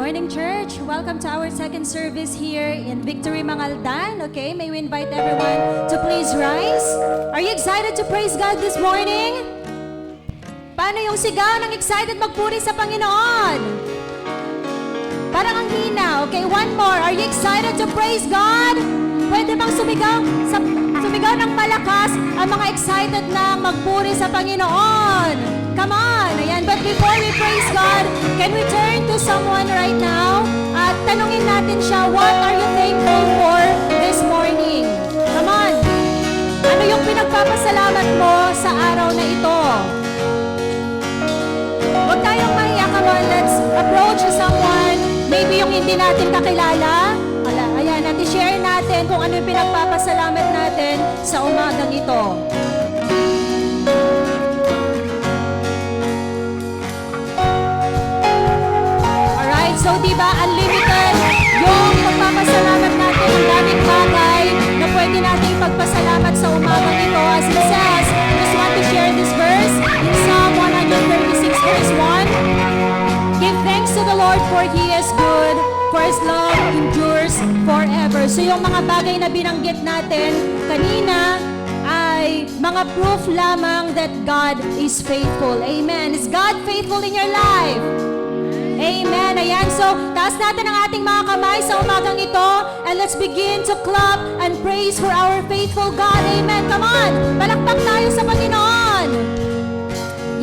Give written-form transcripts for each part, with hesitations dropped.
morning, church. Welcome to our second service here in Victory Mangaldan. Okay, may we invite everyone to please rise. Are you excited to praise God this morning? Paano yung sigaw ng excited magpuri sa Panginoon? Parang ang hina. Okay, one more. Are you excited to praise God? Pwede bang sumigaw ng malakas ang mga excited na magpuri sa Panginoon? Come on! Ayan. But before we praise God, can we turn to someone right now at tanungin natin siya, what are you thankful for this morning? Come on! Ano yung pinagpapasalamat mo sa araw na ito? Huwag tayong mahiya. Come on, let's approach someone. Maybe yung hindi natin kakilala. Ayan, natin share natin kung ano yung pinagpapasalamat natin sa umagang ito. So, diba, unlimited yung pagpapasalamat natin. Ang daming bagay na pwede natin ipagpasalamat sa umagang ito. As it says, I just want to share this verse in Psalm 136 verse 1. Give thanks to the Lord for He is good, for His love endures forever. So, yung mga bagay na binanggit natin kanina ay mga proof lamang that God is faithful. Amen. Is God faithful in your life? Amen. Ayan. So, taas natin ang ating mga kamay sa umagang ito and let's begin to clap and praise for our faithful God. Amen. Come on. Palakpak tayo sa Panginoon.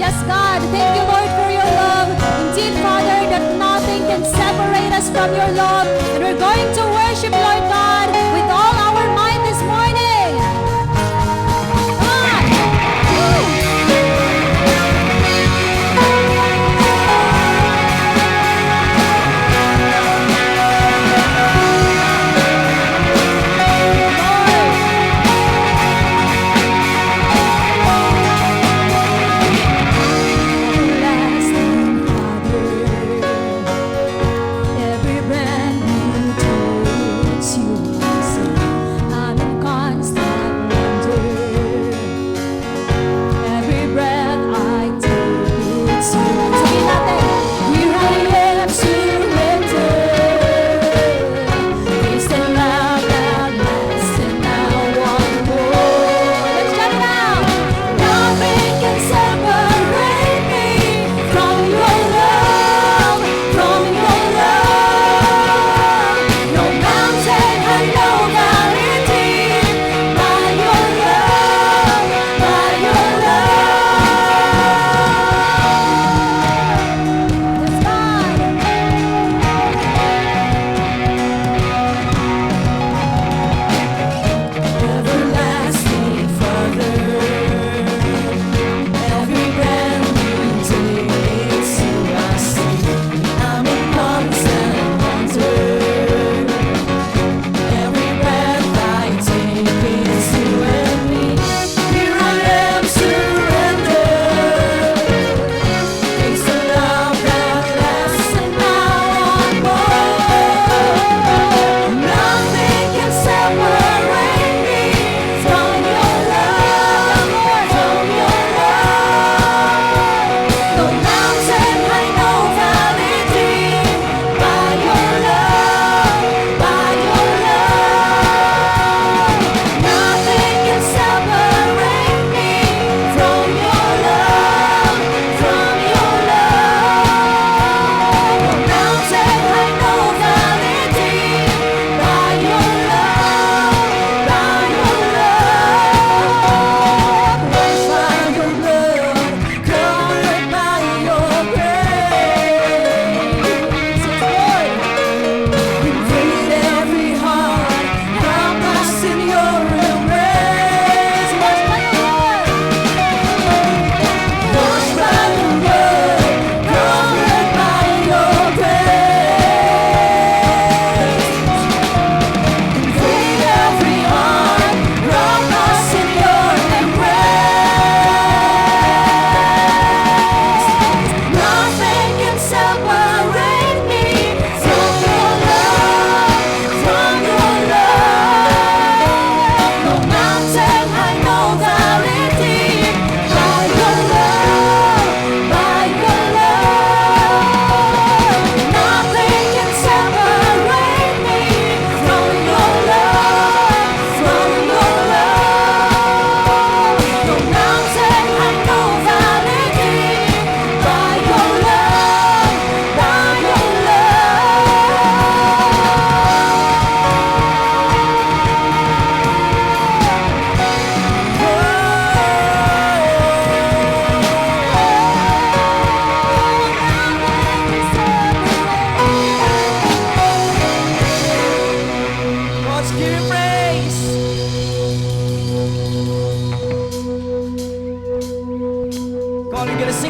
Yes, God. Thank you, Lord, for your love. Indeed, Father, that nothing can separate us from your love. And we're going to worship, Lord God, with all our might this morning. Come on. Woo! Every brand new day.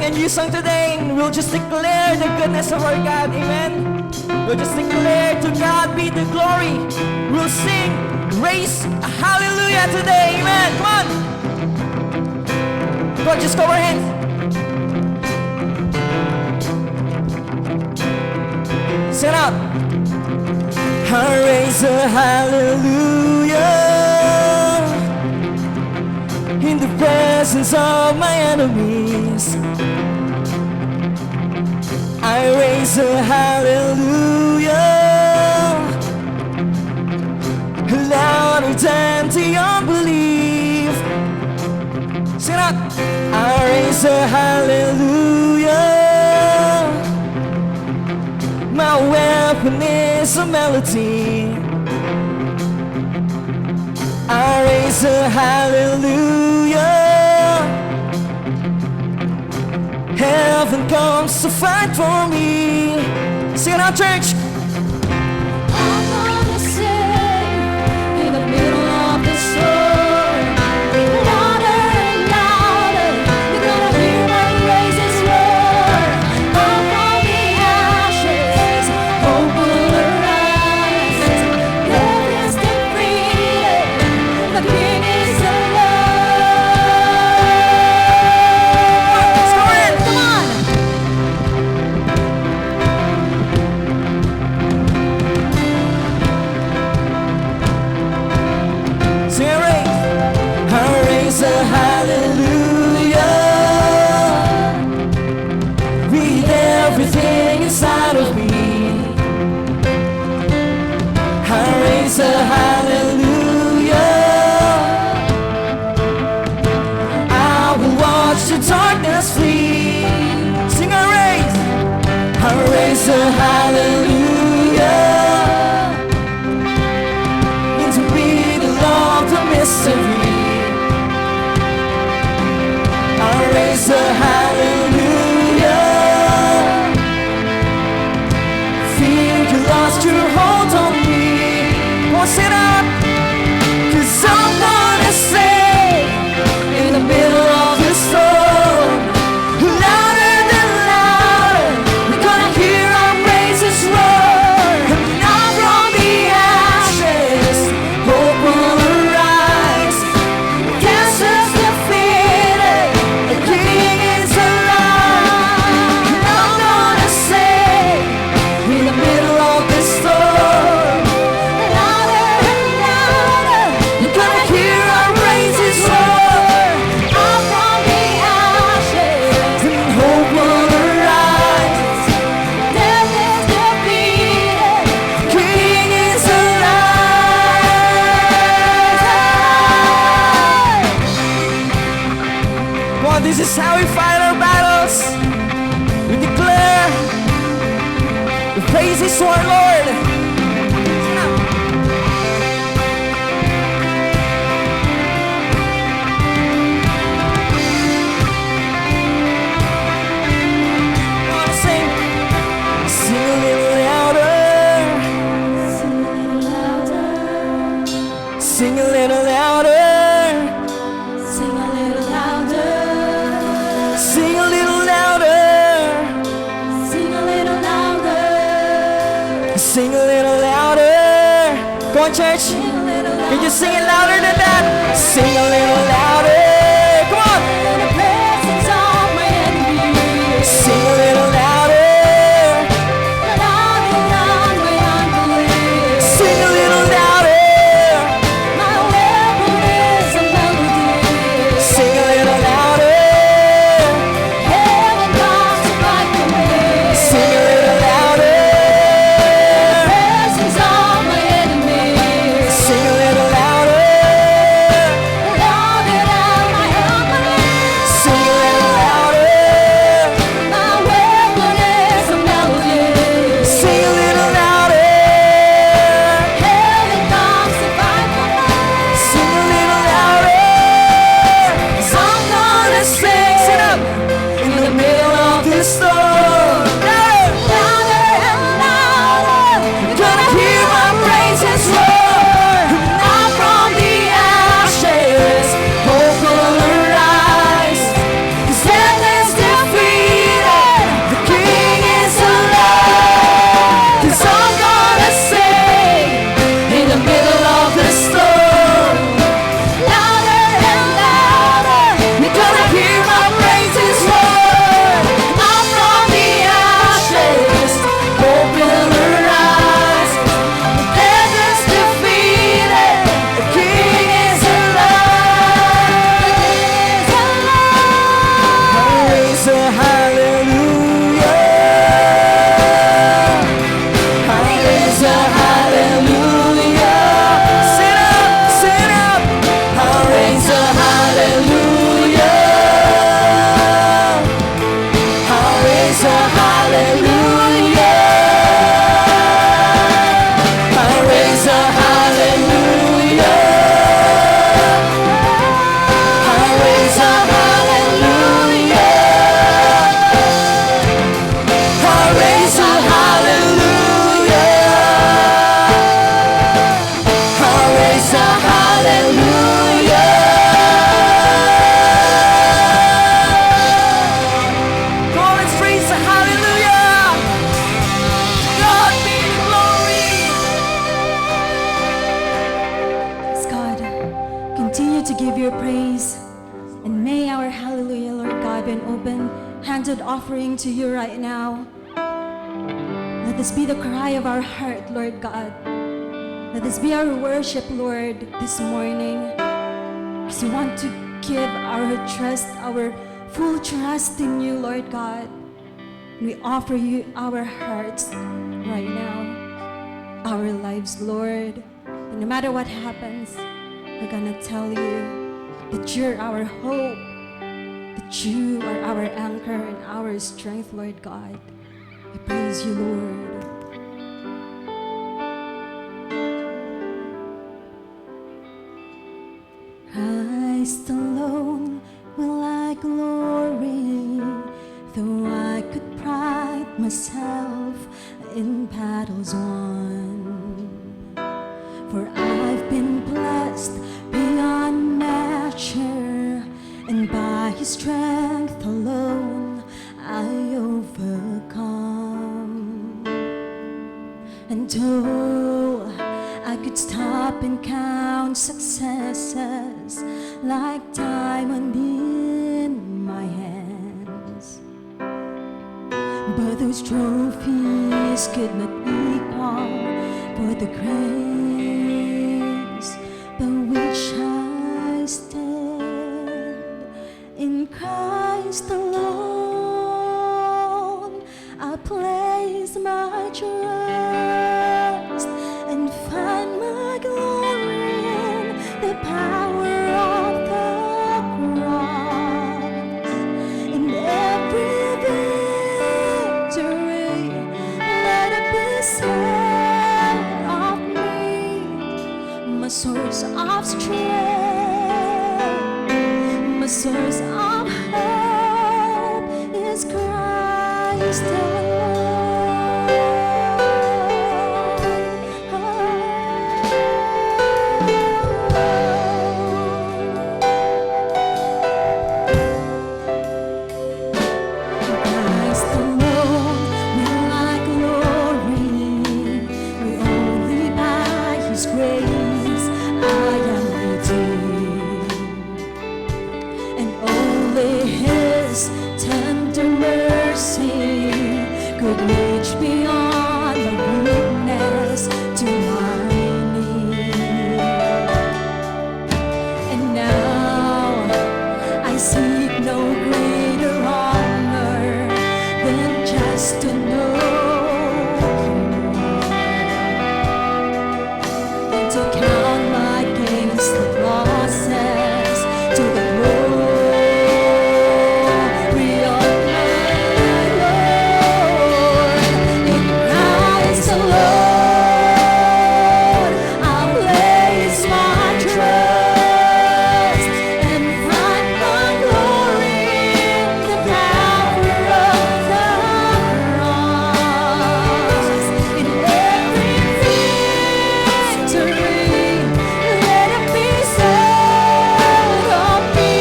sing a new song today, and we'll just declare the goodness of our God. Amen. We'll just declare to God be the glory. We'll sing, raise a hallelujah today. Amen. Come on. Go on, just go our hands. Sing it out. I raise a hallelujah in the presence of my enemies. I raise a hallelujah louder than the unbelief. Sing it out. I raise a hallelujah. My weapon is a melody. I raise a hallelujah. Heaven comes to fight for me. Sing it out, church. I'm gonna sing in the middle of the storm. Louder and louder, you're gonna hear my praises roar. Up from the ashes, hope will arise. Death is defeated, the King is alive. Let's go in. Come on! Sing it, raise. I raise a hallelujah. Read everything inside of me. I raise a hallelujah. I will watch the darkness flee. Sing a raise. I raise a hallelujah into middle of the mystery. I raise a hallelujah. Feel you lost your hold on me. Won't sit up, 'cause I'm gonna say in the middle of the storm, louder than louder, we're gonna hear our praises roar. Now from the ashes, hope will arise. Cancer's defeated, the King is alive. I'm gonna say in the middle of the storm, louder and louder, you're gonna hear our praises roar. Up from the ashes, and hope will arise. Death is defeated, King is alive. Come on, this is how we fight our battles. We declare the praises to our Lord. Come on, sing. Sing a little louder. Sing a little louder. sing a little louder, Sing a little louder. sing a little louder, Sing a little louder. Go on, church. sing a little louder. Can you sing it louder than that? Sing a little louder. Come on. In the presence of my enemies, Sing a little louder. louder than my unbelief. Sing a little louder. My weapon is a melody. Sing a little louder. Heaven comes to fight for me. Sing a little louder. Presence of my enemies, Sing a little louder. louder than give you praise. And may our hallelujah, Lord God, be an open-handed offering to you right now. Let this be the cry of our heart, Lord God. Let this be our worship, Lord, this morning. Because we want to give our trust, our full trust in you, Lord God. We offer you our hearts right now, our lives, Lord. And no matter what happens, we're gonna tell you that you're our hope, that you are our anchor and our strength, Lord God. We praise you, Lord. Christ alone will I glory, though I could pride myself in battles won. For I've been blessed beyond measure, and by His strength alone I overcome. And though I could stop and count successes like diamond in my hands, but those trophies could not equal for the grace by which I stand. In Christ alone I place my trust and find my glory in the power of the cross. In every victory, let it be said of me, my source of strength, my source of hope is Christ alone. Christ alone will I glory, for only by His grace I am redeemed, and only His tender mercy could reach beyond the weakness to my need. And now I seek no greater honor than just to know you, than to count my gains and losses to the glory of my Lord. In Christ alone I'll place my trust and find my glory in the power of the cross. In every victory, let it be said of me,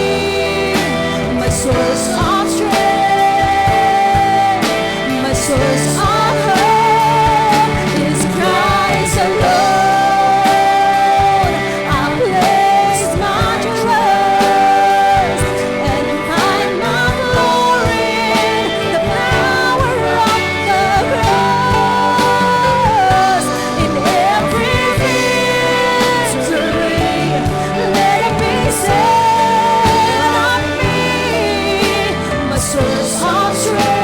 my source of strength, my source of hope is Christ alone. I place my trust and find my glory in the power of the cross. In every victory, let it be said of me, my source of strength,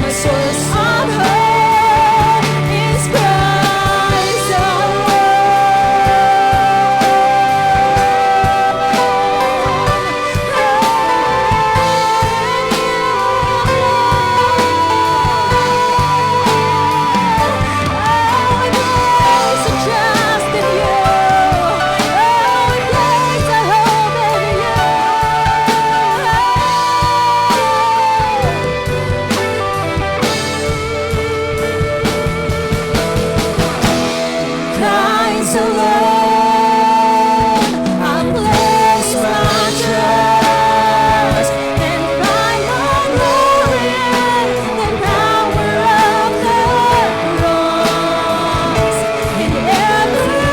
my source of hope is Christ alone. Place a trust in you. Place a hope in you. Christ alone, I place my trust and find my glory in the power of the cross. In every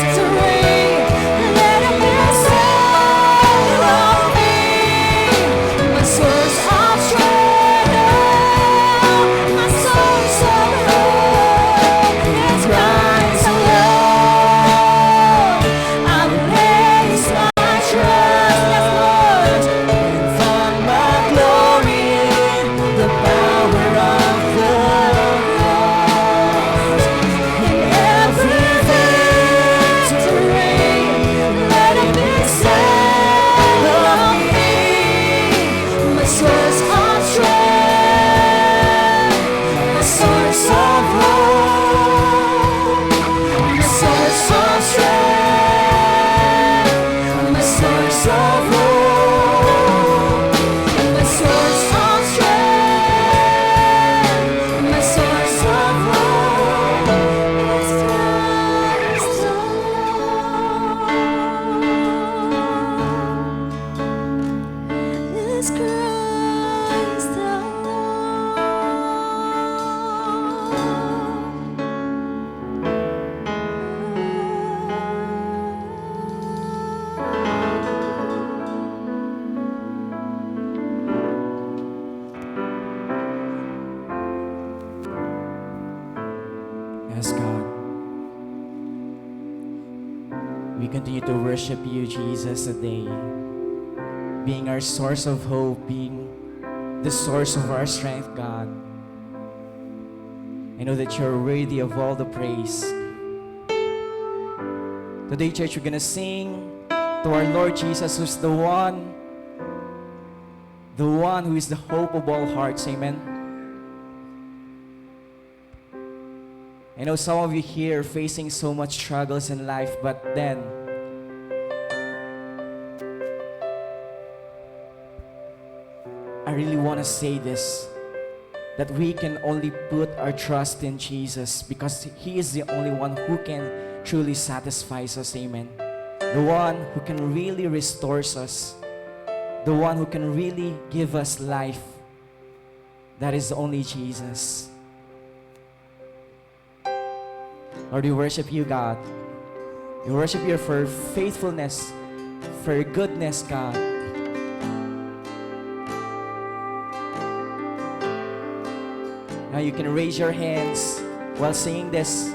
victory, Yes, God. We continue to worship you, Jesus, today. Being our source of hope, being the source of our strength, God. I know that you're worthy of all the praise. Today, church, we're gonna sing to our Lord Jesus, who's the one who is the hope of all hearts. Amen. I know some of you here are facing so much struggles in life, but then I really want to say this, that we can only put our trust in Jesus because He is the only one who can truly satisfy us. Amen. The one who can really restore us, the one who can really give us life. That is only Jesus. Lord, we worship you, God. We worship you for faithfulness, for goodness, God. Now you can raise your hands while singing this.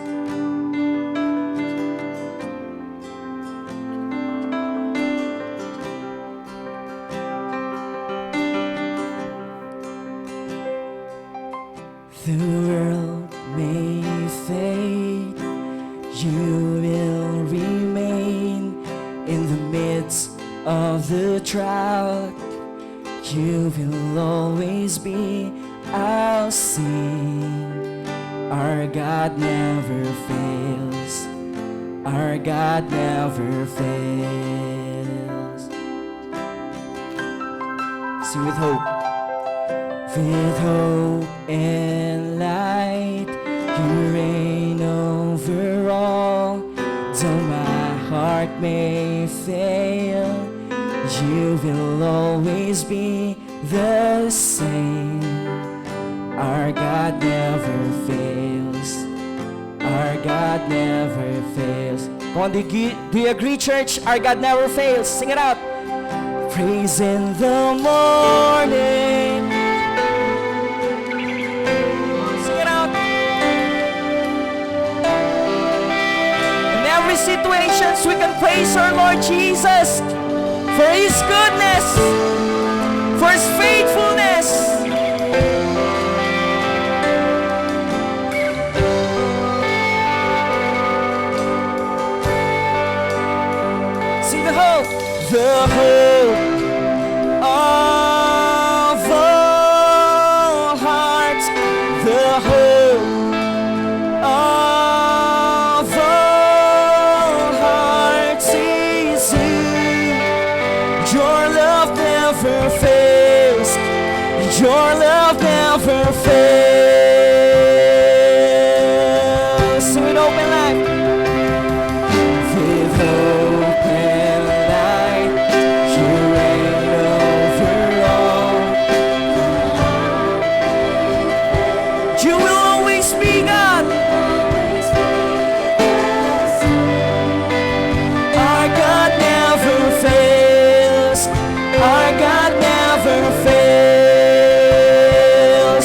The world may fade, you will remain in the midst of the drought. You will always be, I'll sing. Our God never fails. Our God never fails. Sing with hope. With hope and light, you reign over all. Though my heart may fail, you will always be the same. Our God never fails. Our God never fails. Come on, do you agree, church? Our God never fails. Sing it out. Praise in the morning. Situations we can praise our Lord Jesus for His goodness, for His faithfulness. See the hope of all hearts, the hope of all hearts is you. Your love never fails. Your love never fails. Sing with open life. With open light, you reign over all. You will always be God. Our God never fails. Our God never fails.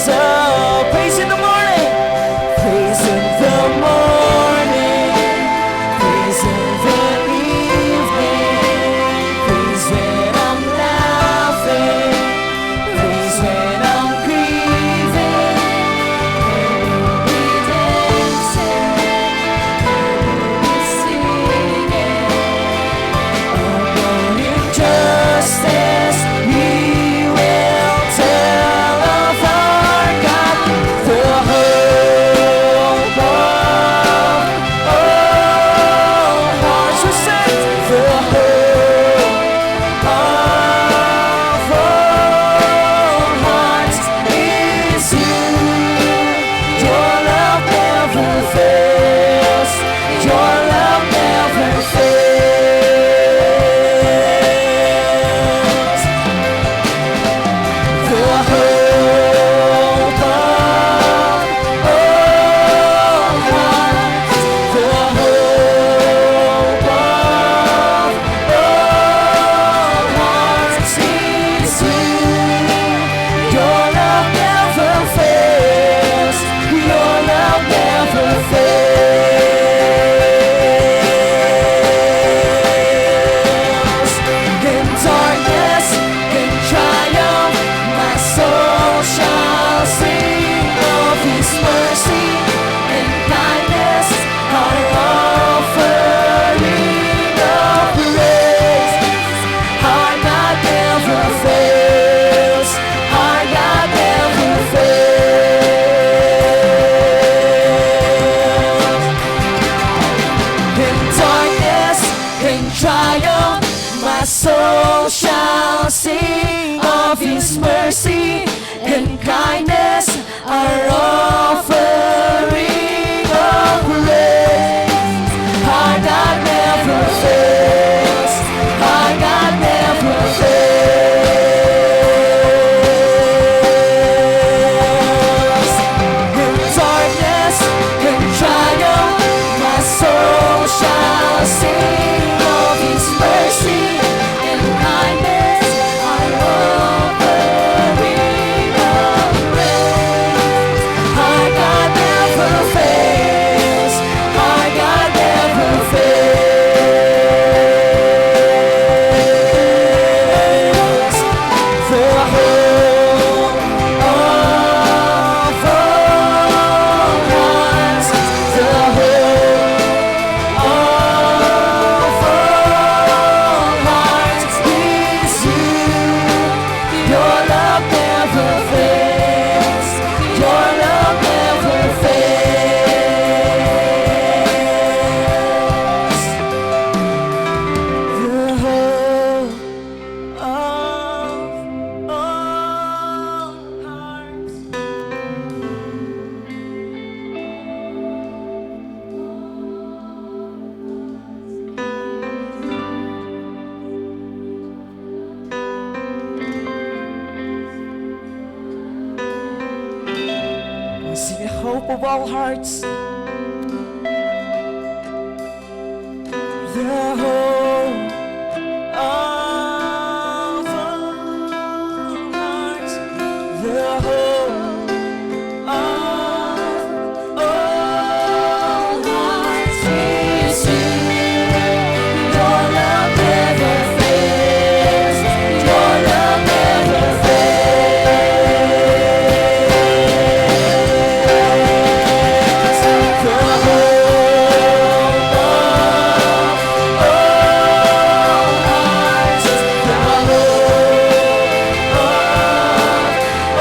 Oh, praise in the morning. Praise in the morning. Praise in the sing of His mercy and kindness, our offering of praise. Our God never fails. Our God never fails. In darkness, in triumph, my soul shall sing of His mercy and kindness, our offering of praise. Our God never fails. Our God never fails. The hope of all hearts, the hope of all hearts is you. Your love never fails. Your love never fails. The hope of all hearts. Sing the hope of all hearts. The hope of all hearts. The hope of all hearts is you. Your love never fails. Your love never fails. The hope of all hearts. The hope of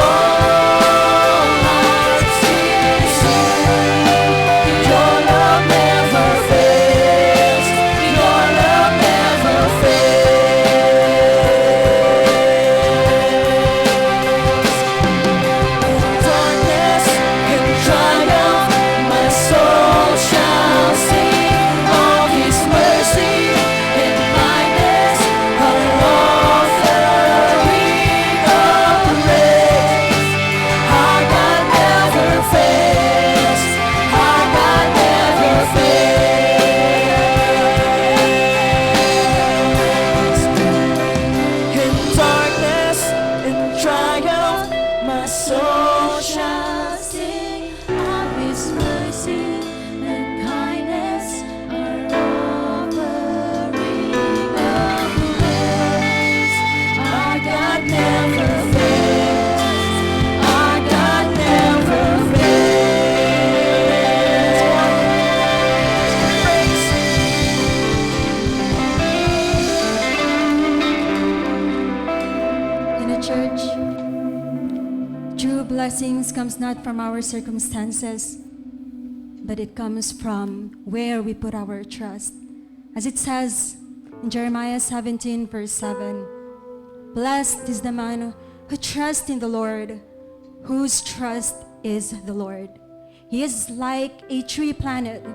all hearts is you. Your love never fails. Your love never fails. Darkness and triumph, my soul shall sing of His mercy and kindness, our offering of praise. Our God never fails. Our God never fails. In darkness, in triumph, my soul shall sing of His mercy and kindness, our offering of praise. Our God never fails. Our God never fails. In a church, true blessings comes not from our circumstances, but it comes from where we put our trust. As it says in Jeremiah 17 verse 7, "Blessed is the man who trusts in the Lord, whose trust is the Lord. He is like a tree planted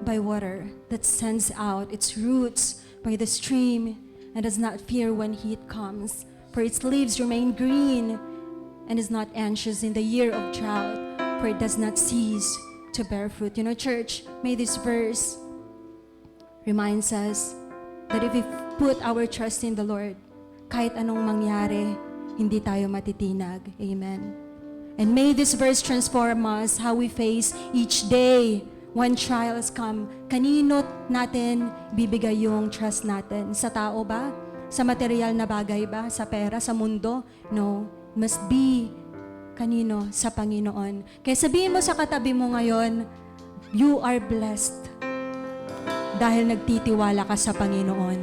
by water that sends out its roots by the stream and does not fear when heat comes, for its leaves remain green and is not anxious in the year of drought, for it does not cease to bear fruit." You know, church, may this verse reminds us that if we put our trust in the Lord, kahit anong mangyari, hindi tayo matitinag. Amen. And may this verse transform us how we face each day when trials come. Kanino natin bibigay yung trust natin? Sa tao ba? Sa material na bagay ba? Sa pera? Sa mundo? No. Must be kanino? Sa Panginoon. Kaya sabihin mo sa katabi mo ngayon, you are blessed dahil nagtitiwala ka sa Panginoon.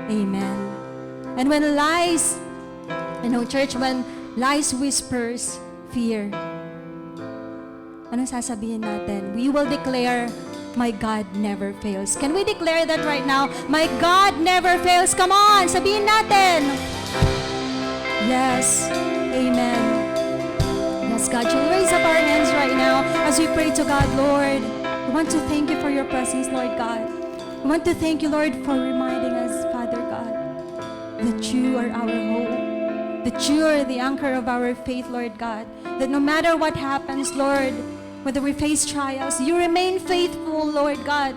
Amen. And when lies, church, when lies whispers fear, anong sasabihin natin? We will declare, my God never fails. Can we declare that right now? My God never fails. Come on, sabihin natin. Yes. Amen. Yes, God, you'll raise up our hands right now as we pray to God, Lord. We want to thank you for your presence, Lord God. We want to thank you, Lord, for reminding us, Father God, that you are our hope, that you are the anchor of our faith, Lord God, that no matter what happens, Lord, whether we face trials, you remain faithful, Lord God.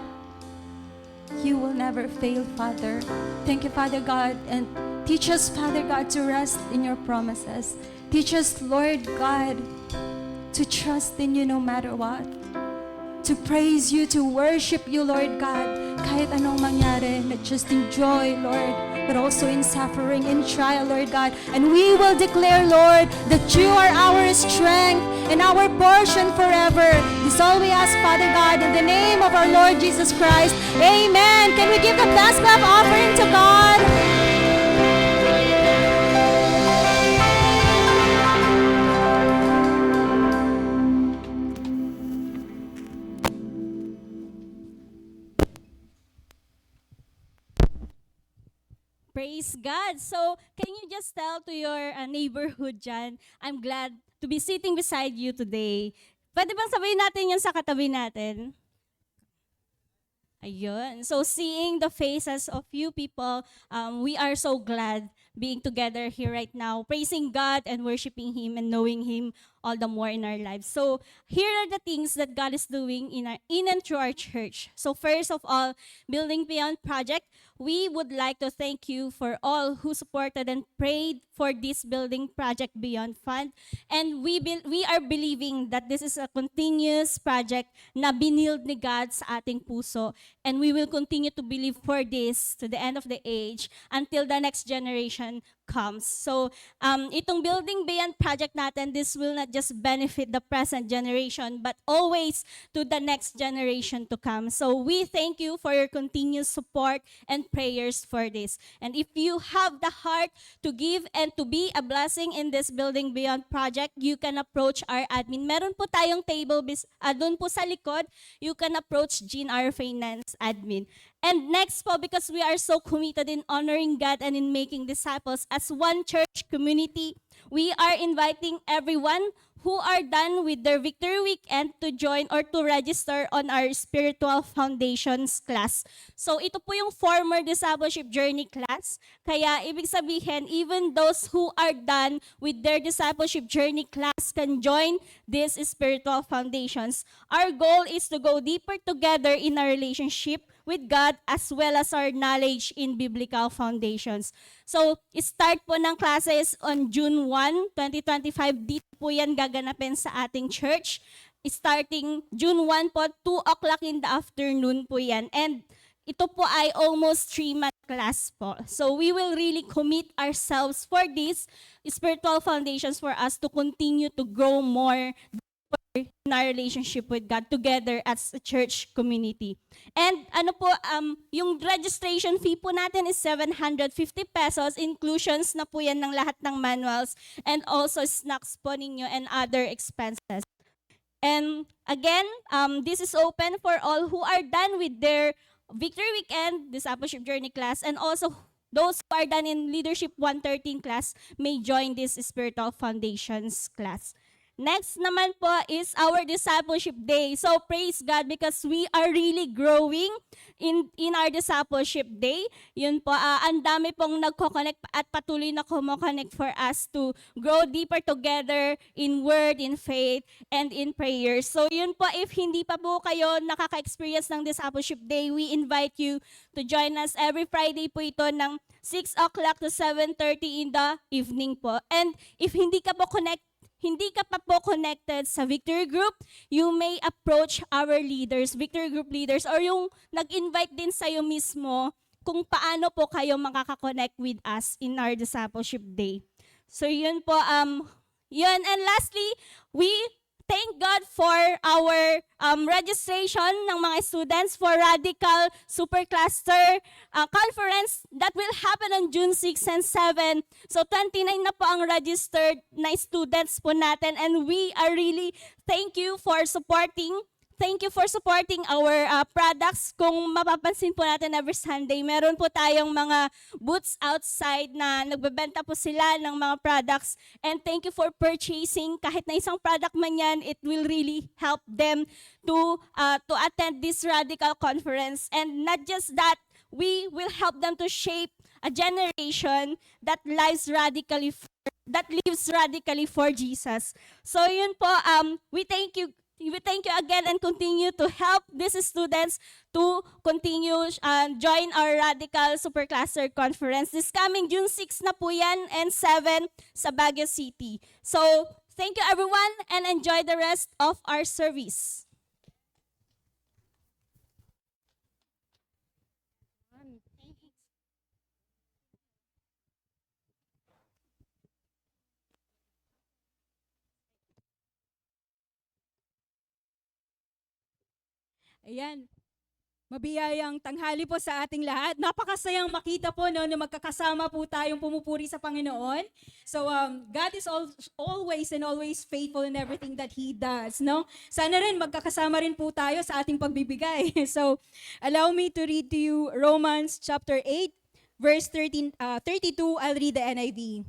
You will never fail, Father. Thank you, Father God, and teach us, Father God, to rest in your promises. Teach us, Lord God, to trust in you no matter what. To praise you, to worship you, Lord God, kahit anong mangyari, not just in joy, Lord, but also in suffering, in trial, Lord God. And we will declare, Lord, that you are our strength and our portion forever. This is all we ask, Father God, in the name of our Lord Jesus Christ. Amen. Can we give the best love offering to God? Praise God. So, can you just tell to your neighborhood dyan, I'm glad to be sitting beside you today. Pwede bang sabihin natin yun sa katabi natin? Ayun. So, seeing the faces of you people, we are so glad being together here right now, praising God and worshiping Him and knowing Him all the more in our lives. So, here are the things that God is doing in and through our church. So, first of all, Building Beyond Project, we would like to thank you for all who supported and prayed for this Building Project Beyond Fund. And we are believing that this is a continuous project na binild ni God sa ating puso. And we will continue to believe for this to the end of the age until the next generation comes. So, itong Building Beyond Project natin, this will not just benefit the present generation, but always to the next generation to come. So, we thank you for your continuous support and prayers for this. And if you have the heart to give and to be a blessing in this Building Beyond Project, you can approach our admin. Meron po tayong table doon po sa likod. You can approach Jean R. Finance admin. And next po, because we are so committed in honoring God and in making disciples as one church community, we are inviting everyone who are done with their Victory Weekend to join or to register on our Spiritual Foundations class. So ito po yung former discipleship journey class. Kaya ibig sabihin, even those who are done with their discipleship journey class can join this Spiritual Foundations. Our goal is to go deeper together in our relationship with God as well as our knowledge in biblical foundations. So, start po ng classes on June 1, 2025. Dito po yan gaganapin sa ating church. Starting June 1 po, 2 o'clock in the afternoon po yan. And ito po ay almost 3-month class po. So, we will really commit ourselves for this spiritual foundations for us to continue to grow more in our relationship with God together as a church community. And yung registration fee po natin is 750 pesos. Inclusions na po yan ng lahat ng manuals and also snacks po ninyo and other expenses. And again, this is open for all who are done with their Victory Weekend, Discipleship Journey class, and also those who are done in Leadership 113 class may join this Spiritual Foundations class. Next naman po is our discipleship day. So praise God because we are really growing in our discipleship day. Yun po, ang dami pong nagko-connect at patuloy na kumo-connect for us to grow deeper together in word, in faith, and in prayer. So yun po, if hindi pa po kayo nakaka-experience ng discipleship day, we invite you to join us every Friday po ito ng 6 o'clock to 7:30 in the evening po. And if hindi ka pa po connected sa Victory Group, you may approach our leaders, Victory Group leaders, or yung nag-invite din sa'yo mismo kung paano po kayo makaka-connect with us in our Discipleship Day. So yun po, yun. And lastly, we thank God for our registration ng mga students for Radical Supercluster Conference that will happen on June 6 and 7. So 29 na po ang registered na students po natin, and we are really thank you for supporting thank you for supporting our products. Kung mapapansin po natin every Sunday, meron po tayong mga booths outside na nagbebenta po sila ng mga products. And thank you for purchasing. Kahit na isang product man yan, it will really help them to attend this radical conference. And not just that, we will help them to shape a generation that lives radically for Jesus. So yun po, we thank you again and continue to help these students to continue join our Radical Supercluster Conference. This coming June 6 na po yan and 7 sa Baguio City. So thank you everyone and enjoy the rest of our service. Ayan. Mabiyayang tanghali po sa ating lahat. Napakasayang makita po no, na magkakasama po tayong pumupuri sa Panginoon. So God is always and always faithful in everything that He does. No? Sana rin magkakasama rin po tayo sa ating pagbibigay. So allow me to read to you Romans chapter 8, verse 32. I'll read the NIV.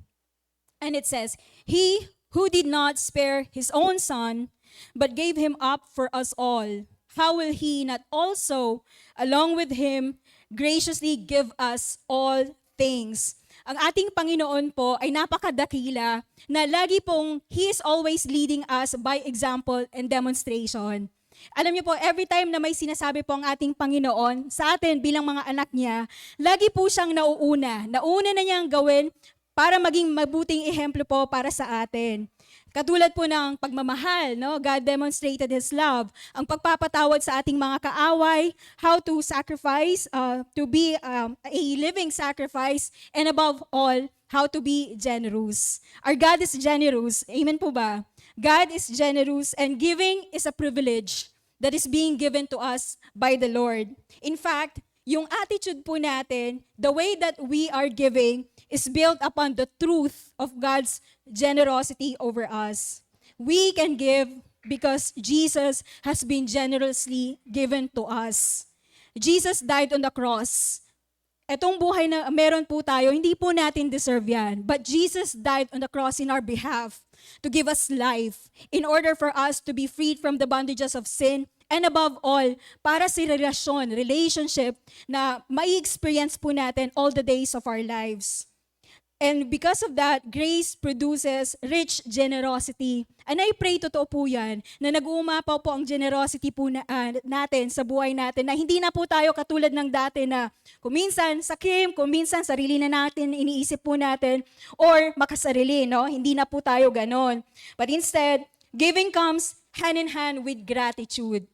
And it says, He who did not spare His own Son, but gave Him up for us all, how will He not also, along with Him, graciously give us all things? Ang ating Panginoon po ay napakadakila na lagi pong He is always leading us by example and demonstration. Alam niyo po, every time na may sinasabi po ang ating Panginoon sa atin bilang mga anak niya, lagi po siyang nauuna. Nauna na niyang gawin para maging mabuting ehemplo po para sa atin. Katulad po ng pagmamahal, no? God demonstrated His love. Ang pagpapatawad sa ating mga kaaway, how to sacrifice, to be a living sacrifice, and above all, how to be generous. Our God is generous. Amen po ba? God is generous and giving is a privilege that is being given to us by the Lord. In fact, yung attitude po natin, the way that we are giving is built upon the truth of God's generosity over us. We can give because Jesus has been generously given to us. Jesus died on the cross. Etong buhay na meron po tayo, hindi po natin deserve yan. But Jesus died on the cross in our behalf to give us life in order for us to be freed from the bondages of sin. And above all, para sa relationship na mai-experience po natin all the days of our lives. And because of that, grace produces rich generosity. And I pray totoo po yan, na nag-uumapaw po ang generosity po natin sa buhay natin, na hindi na po tayo katulad ng dati na kuminsan sakim, kuminsan sarili na natin, iniisip po natin, or makasarili, no? Hindi na po tayo ganon. But instead, giving comes hand in hand with gratitude.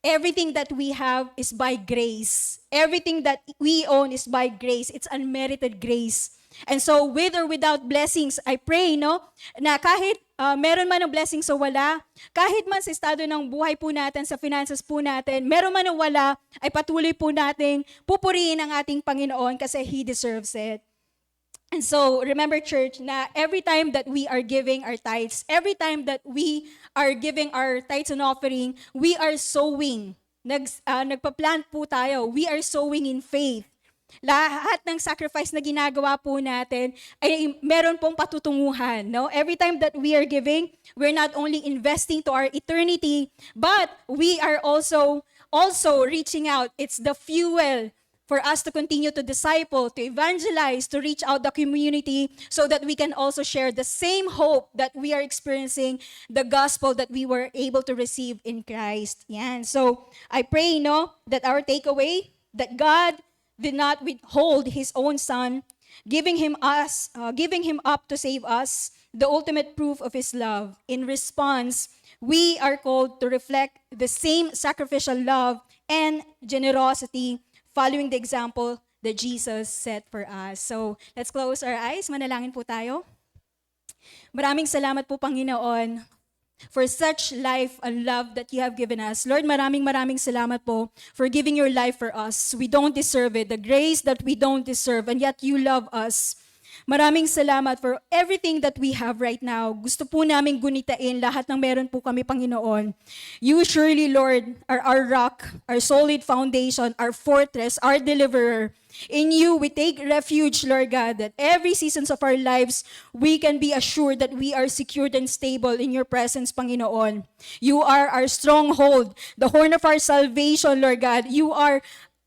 Everything that we have is by grace. Everything that we own is by grace. It's unmerited grace. And so, with or without blessings, I pray, no, na kahit meron man ng blessings o wala, kahit man sa estado ng buhay po natin, sa finances po natin, meron man o wala, ay patuloy po nating pupurihin ang ating Panginoon kasi He deserves it. And so, remember church, na every time that we are giving our tithes, every time that we are giving our tithes and offering, we are sowing. Nagpa-plant po tayo. We are sowing in faith. Lahat ng sacrifice na ginagawa po natin ay meron pong patutunguhan. No? Every time that we are giving, we're not only investing to our eternity, but we are also reaching out. It's the fuel for us to continue to disciple, to evangelize, to reach out the community so that we can also share the same hope that we are experiencing, the gospel that we were able to receive in Christ. Yan. So I pray, no, that our takeaway, that God did not withhold His own Son, giving Him up to save us, the ultimate proof of His love. In response, we are called to reflect the same sacrificial love and generosity following the example that Jesus set for us. So, let's close our eyes. Manalangin po tayo. Maraming salamat po, Panginoon, for such life and love that you have given us. Lord, maraming salamat po for giving your life for us. We don't deserve it. The grace that we don't deserve, and yet you love us. Maraming salamat for everything that we have right now. Gusto po namin gunitain lahat ng meron po kami, Panginoon. You surely, Lord, are our rock, our solid foundation, our fortress, our deliverer. In you, we take refuge, Lord God, that every seasons of our lives, we can be assured that we are secured and stable in your presence, Panginoon. You are our stronghold, the horn of our salvation, Lord God. You are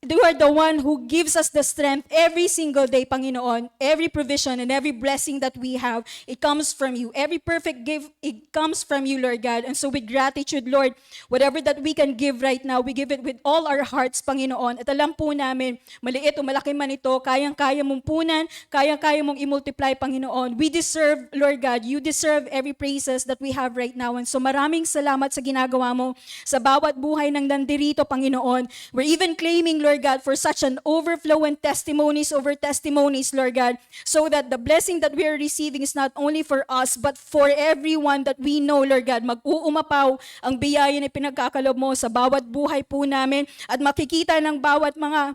the one who gives us the strength every single day, Panginoon. Every provision and every blessing that we have, it comes from you. Every perfect gift, it comes from you, Lord God. And so with gratitude, Lord, whatever that we can give right now, we give it with all our hearts, Panginoon. At alam po namin, maliit o malaki man ito, kayang-kaya mong punan, kayang-kaya mong i-multiply, Panginoon. We deserve, Lord God, you deserve every praises that we have right now. And so maraming salamat sa ginagawa mo sa bawat buhay ng nandirito, Panginoon. We're even claiming, Lord God, for such an overflow and testimonies over testimonies, Lord God, so that the blessing that we are receiving is not only for us, but for everyone that we know, Lord God. Mag-uumapaw ang biyaya na pinagkakalob mo sa bawat buhay po namin at makikita ng bawat mga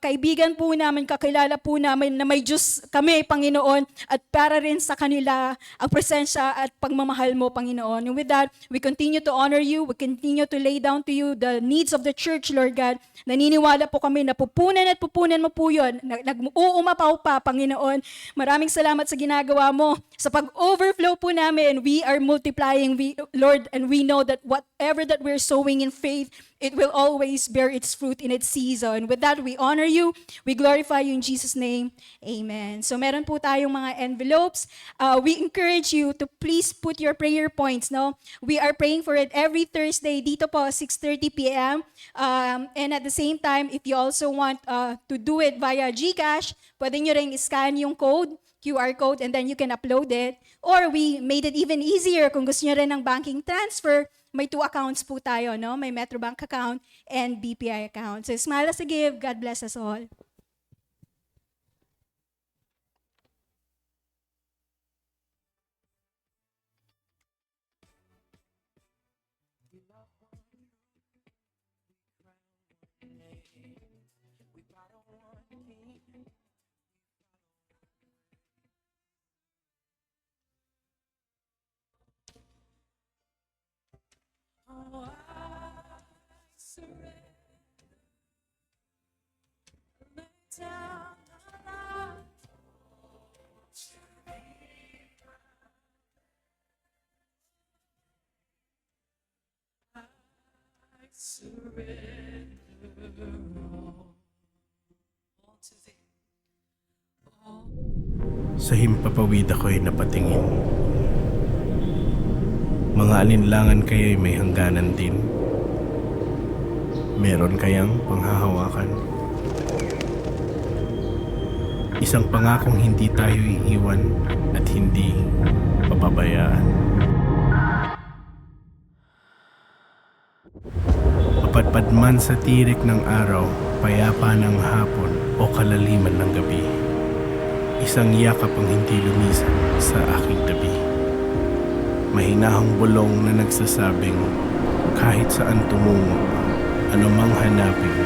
kaibigan po namin, kakilala po namin na may Diyos kami, Panginoon, at para rin sa kanila ang presensya at pagmamahal mo, Panginoon. And with that, we continue to honor you, we continue to lay down to you the needs of the church, Lord God. Naniniwala po kami na pupunan at pupunan mo po yun. Nag-uumapaw pa, Panginoon. Maraming salamat sa ginagawa mo. Sa pag-overflow po namin, we are multiplying, Lord, and we know that whatever that we're sowing in faith, it will always bear its fruit in its season. With that, we honor you. We glorify you in Jesus' name. Amen. So meron po tayong mga envelopes. We encourage you to please put your prayer points. No, we are praying for it every Thursday dito po 6:30 p.m. And at the same time, if you also want to do it via GCash, pwede nyo rin scan yung code, QR code, and then you can upload it. Or we made it even easier kung gusto nyo rin ng banking transfer. May 2 accounts po tayo, no? May Metrobank account and BPI account. So smile as a give. God bless us all. Sa himpapawid ako'y napatingin. Mga alinlangan kaya'y may hangganan din. Meron kayang panghahawakan. Isang pangakong hindi tayo iiwan at hindi papabayaan. Mapadpad man sa tirik ng araw, payapa ng hapon o kalaliman ng gabi. Isang yakap ang hindi lumisan sa aking tabi. Mahinahong bulong na nagsasabing kahit saan tumungo, anumang hanapin,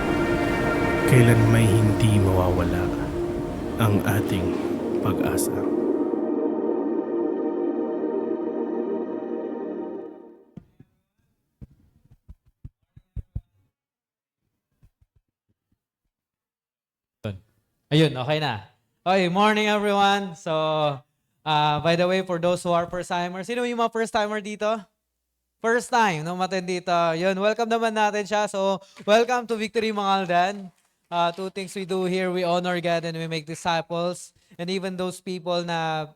kailan may hindi mawawala ang ating pag-asa. Ayun, okay na. Okay, morning everyone. So, by the way, for those who are first-timers, sino yung mga first-timer dito? First time, no, matin dito. Yun, welcome naman natin siya. So, welcome to Victory Mangaldan. 2 things we do here, we honor God and we make disciples. And even those people na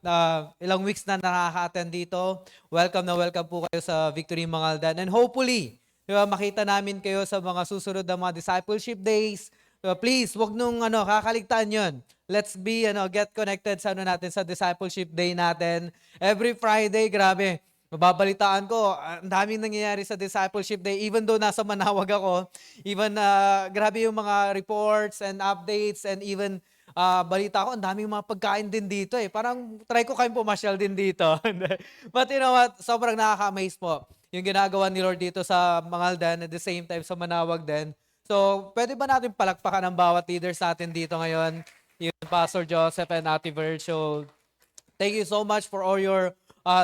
ilang weeks na nakaka-attend dito, welcome na welcome po kayo sa Victory Mangaldan. And hopefully, diba, makita namin kayo sa mga susunod na mga discipleship days. So please, wag nung kakaligtaan yun. Let's be, get connected sa natin sa discipleship day natin. Every Friday, grabe, mababalitaan ko, ang daming nangyayari sa discipleship day. Even though nasa Manawag ako, even grabe yung mga reports and updates and even balita ko, ang daming mga pagkain din dito eh. Parang try ko kayong pumasyal din dito. But you know what, sobrang nakaka-amaze po yung ginagawa ni Lord dito sa Mangaldan at the same time sa Manawag din. So, pwede ba natin palakpakan ang bawat leaders natin dito ngayon? Yun, Pastor Joseph and Ate Verge. So, thank you so much for all your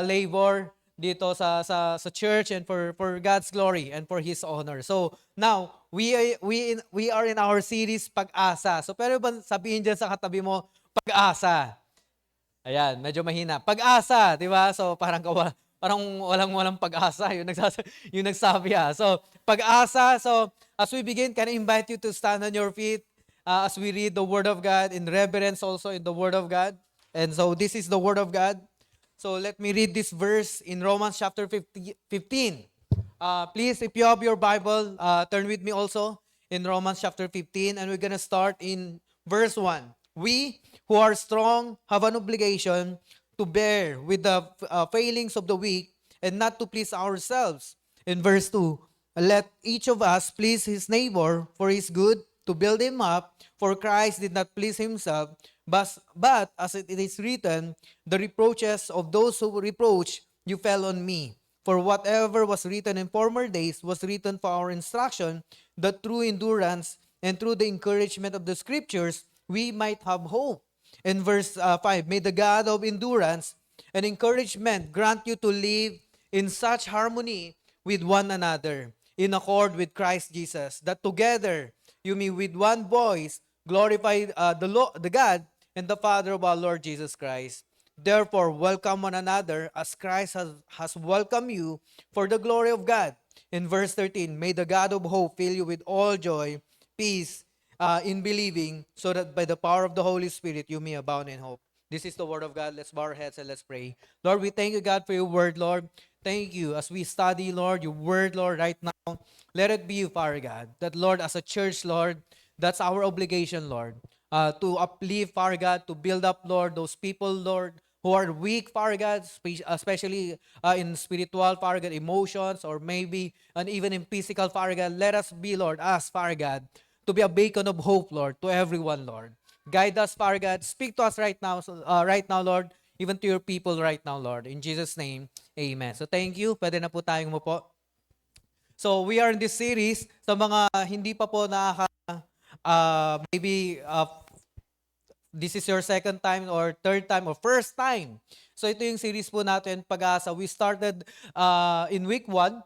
labor dito sa church and for God's glory and for His honor. So, now, we are in our series Pag-asa. So, pero ba sabihin dyan sa katabi mo, Pag-asa. Ayan, medyo mahina. Pag-asa, di ba? So, parang walang pag-asa. Yung nagsabi So, pag-asa. So, as we begin, can I invite you to stand on your feet as we read the Word of God in reverence also in the Word of God. And so, this is the Word of God. So, let me read this verse in Romans chapter 15. Please, if you have your Bible, turn with me also in Romans chapter 15. And we're gonna start in verse 1. We who are strong have an obligation to bear with the failings of the weak and not to please ourselves. In verse 2, let each of us please his neighbor for his good, to build him up, for Christ did not please himself, but as it is written, the reproaches of those who reproach you fell on me. For whatever was written in former days was written for our instruction, that through endurance and through the encouragement of the scriptures, we might have hope. In verse 5, may the God of endurance and encouragement grant you to live in such harmony with one another, in accord with Christ Jesus, that together you may with one voice glorify the God and the Father of our Lord Jesus Christ. Therefore, welcome one another as Christ has welcomed you for the glory of God. In verse 13, may the God of hope fill you with all joy, peace, in believing, so that by the power of the Holy Spirit you may abound in hope. This is the word of God. Let's bow our heads and let's pray. Lord, we thank you, God, for your word, Lord. Thank you as we study, Lord, your word, Lord, right now. Let it be you, Father God, that, Lord, as a church, Lord, that's our obligation, Lord, to uplift, Father God, to build up, Lord, those people, Lord, who are weak, Father God, especially in spiritual, Father God, emotions, or maybe and even in physical, Father God. Let us be, Lord, us, Father God, to be a beacon of hope, Lord, to everyone, Lord. Guide us, Father God. Speak to us right now, Lord, even to your people right now, Lord. In Jesus' name, amen. So thank you. Pwede na po tayong umupo. So we are in this series. Sa mga hindi pa po maybe this is your second time or third time or first time. So ito yung series po natin, Pag-asa. We started in week 1,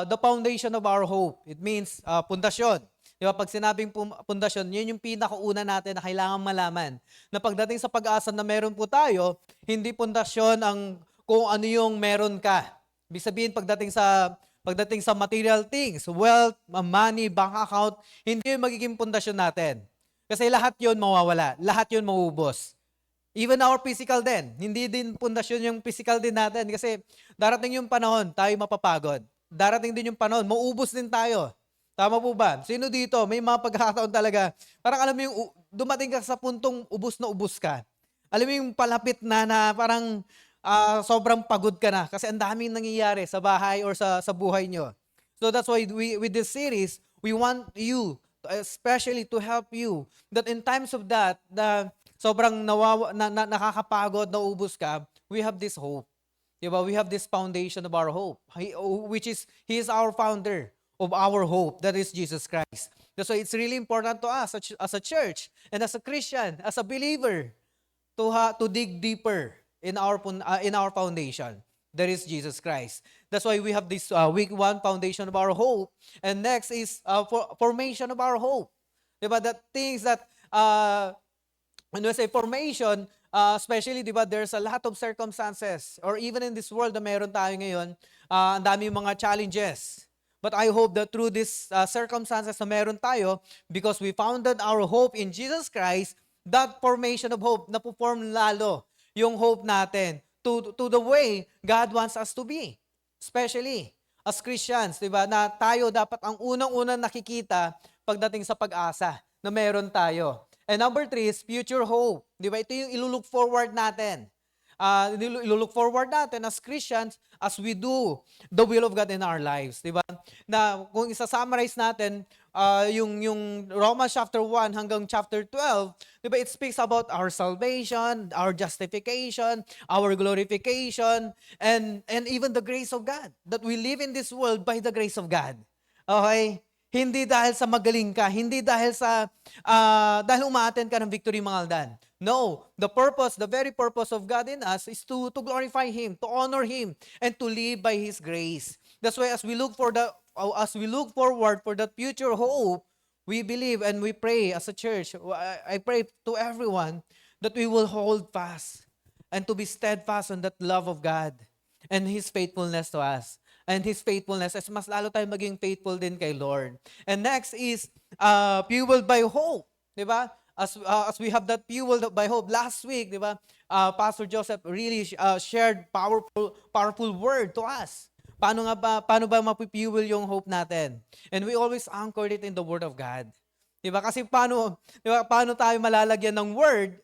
the foundation of our hope. It means pundasyon. Diba? Pag sinabing pundasyon, yun yung pinakauna natin na kailangan malaman. Na pagdating sa pag-asa na meron po tayo, hindi pundasyon ang kung ano yung meron ka. Ibig sabihin, pagdating sa material things, wealth, money, bank account, hindi yung magiging pundasyon natin. Kasi lahat yun mawawala. Lahat yun mauubos. Even our physical din. Hindi din pundasyon yung physical din natin. Kasi darating yung panahon, tayo mapapagod. Darating din yung panahon, mauubos din tayo. Tama po ba? Sino dito, may mga pagkakataon talaga, parang alam mo yung dumating ka sa puntong ubos na ubos ka. Alam mo yung palapit na parang sobrang pagod ka na kasi ang daming nangyayari sa bahay or sa buhay nyo. So that's why with this series, we want you, especially to help you, that in times of that, na sobrang nakakapagod, naubos ka, we have this hope. Diba? We have this foundation of our hope, which is, He is our founder of our hope, that is Jesus Christ. So it's really important to us as a church and as a Christian, as a believer, to dig deeper in our foundation. That is Jesus Christ. That's why we have this week 1 foundation of our hope, and next is formation of our hope. Diba? That things that when we say formation, especially, diba, there's a lot of circumstances, or even in this world na meron tayo ngayon, ang dami mga challenges. But I hope that through these circumstances na meron tayo, because we founded our hope in Jesus Christ, that formation of hope, napo-form lalo yung hope natin to the way God wants us to be. Especially as Christians, di ba, na tayo dapat ang unang-unang nakikita pagdating sa pag-asa na meron tayo. And number 3 is future hope. Di ba? Ito yung ilulook forward natin. Ilulook forward natin as Christians as we do the will of God in our lives, di ba? Na kung isa-summarize natin yung Romans chapter 1 hanggang chapter 12, di ba, it speaks about our salvation, our justification, our glorification, and even the grace of God, that we live in this world by the grace of God. Okay? Hindi dahil sa magaling ka, hindi dahil sa dahil umaattend ka ng Victory Mangaldan. No, the very purpose of God in us is to glorify Him, to honor Him, and to live by His grace. That's why as we look forward for that future hope, we believe and we pray as a church. I pray to everyone that we will hold fast and to be steadfast on that love of God and His faithfulness to us. And His faithfulness, as mas lalo tayo maging faithful din kay Lord. And next is fueled by hope. Diba? As we have that fueled by hope. Last week, diba, Pastor Joseph really shared powerful word to us. Paano ba mapifuel yung hope natin? And we always anchored it in the Word of God. Diba? Kasi paano tayo malalagyan ng word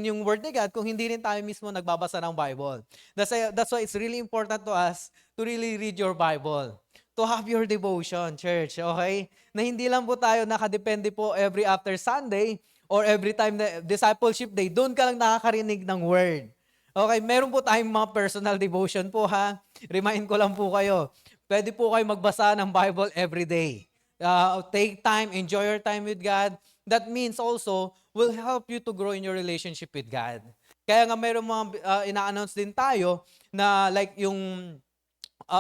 yung word ni God kung hindi rin tayo mismo nagbabasa ng Bible. That's why it's really important to us to really read your Bible. To have your devotion, church, okay? Na hindi lang po tayo nakadepende po every after Sunday or every time na discipleship day, doon ka lang nakakarinig ng word. Okay, meron po tayong mga personal devotion po ha. Remind ko lang po kayo, pwede po kayo magbasa ng Bible every day. Take time, enjoy your time with God. That means also will help you to grow in your relationship with God. Kaya nga mayroong mga ina-announce din tayo na like yung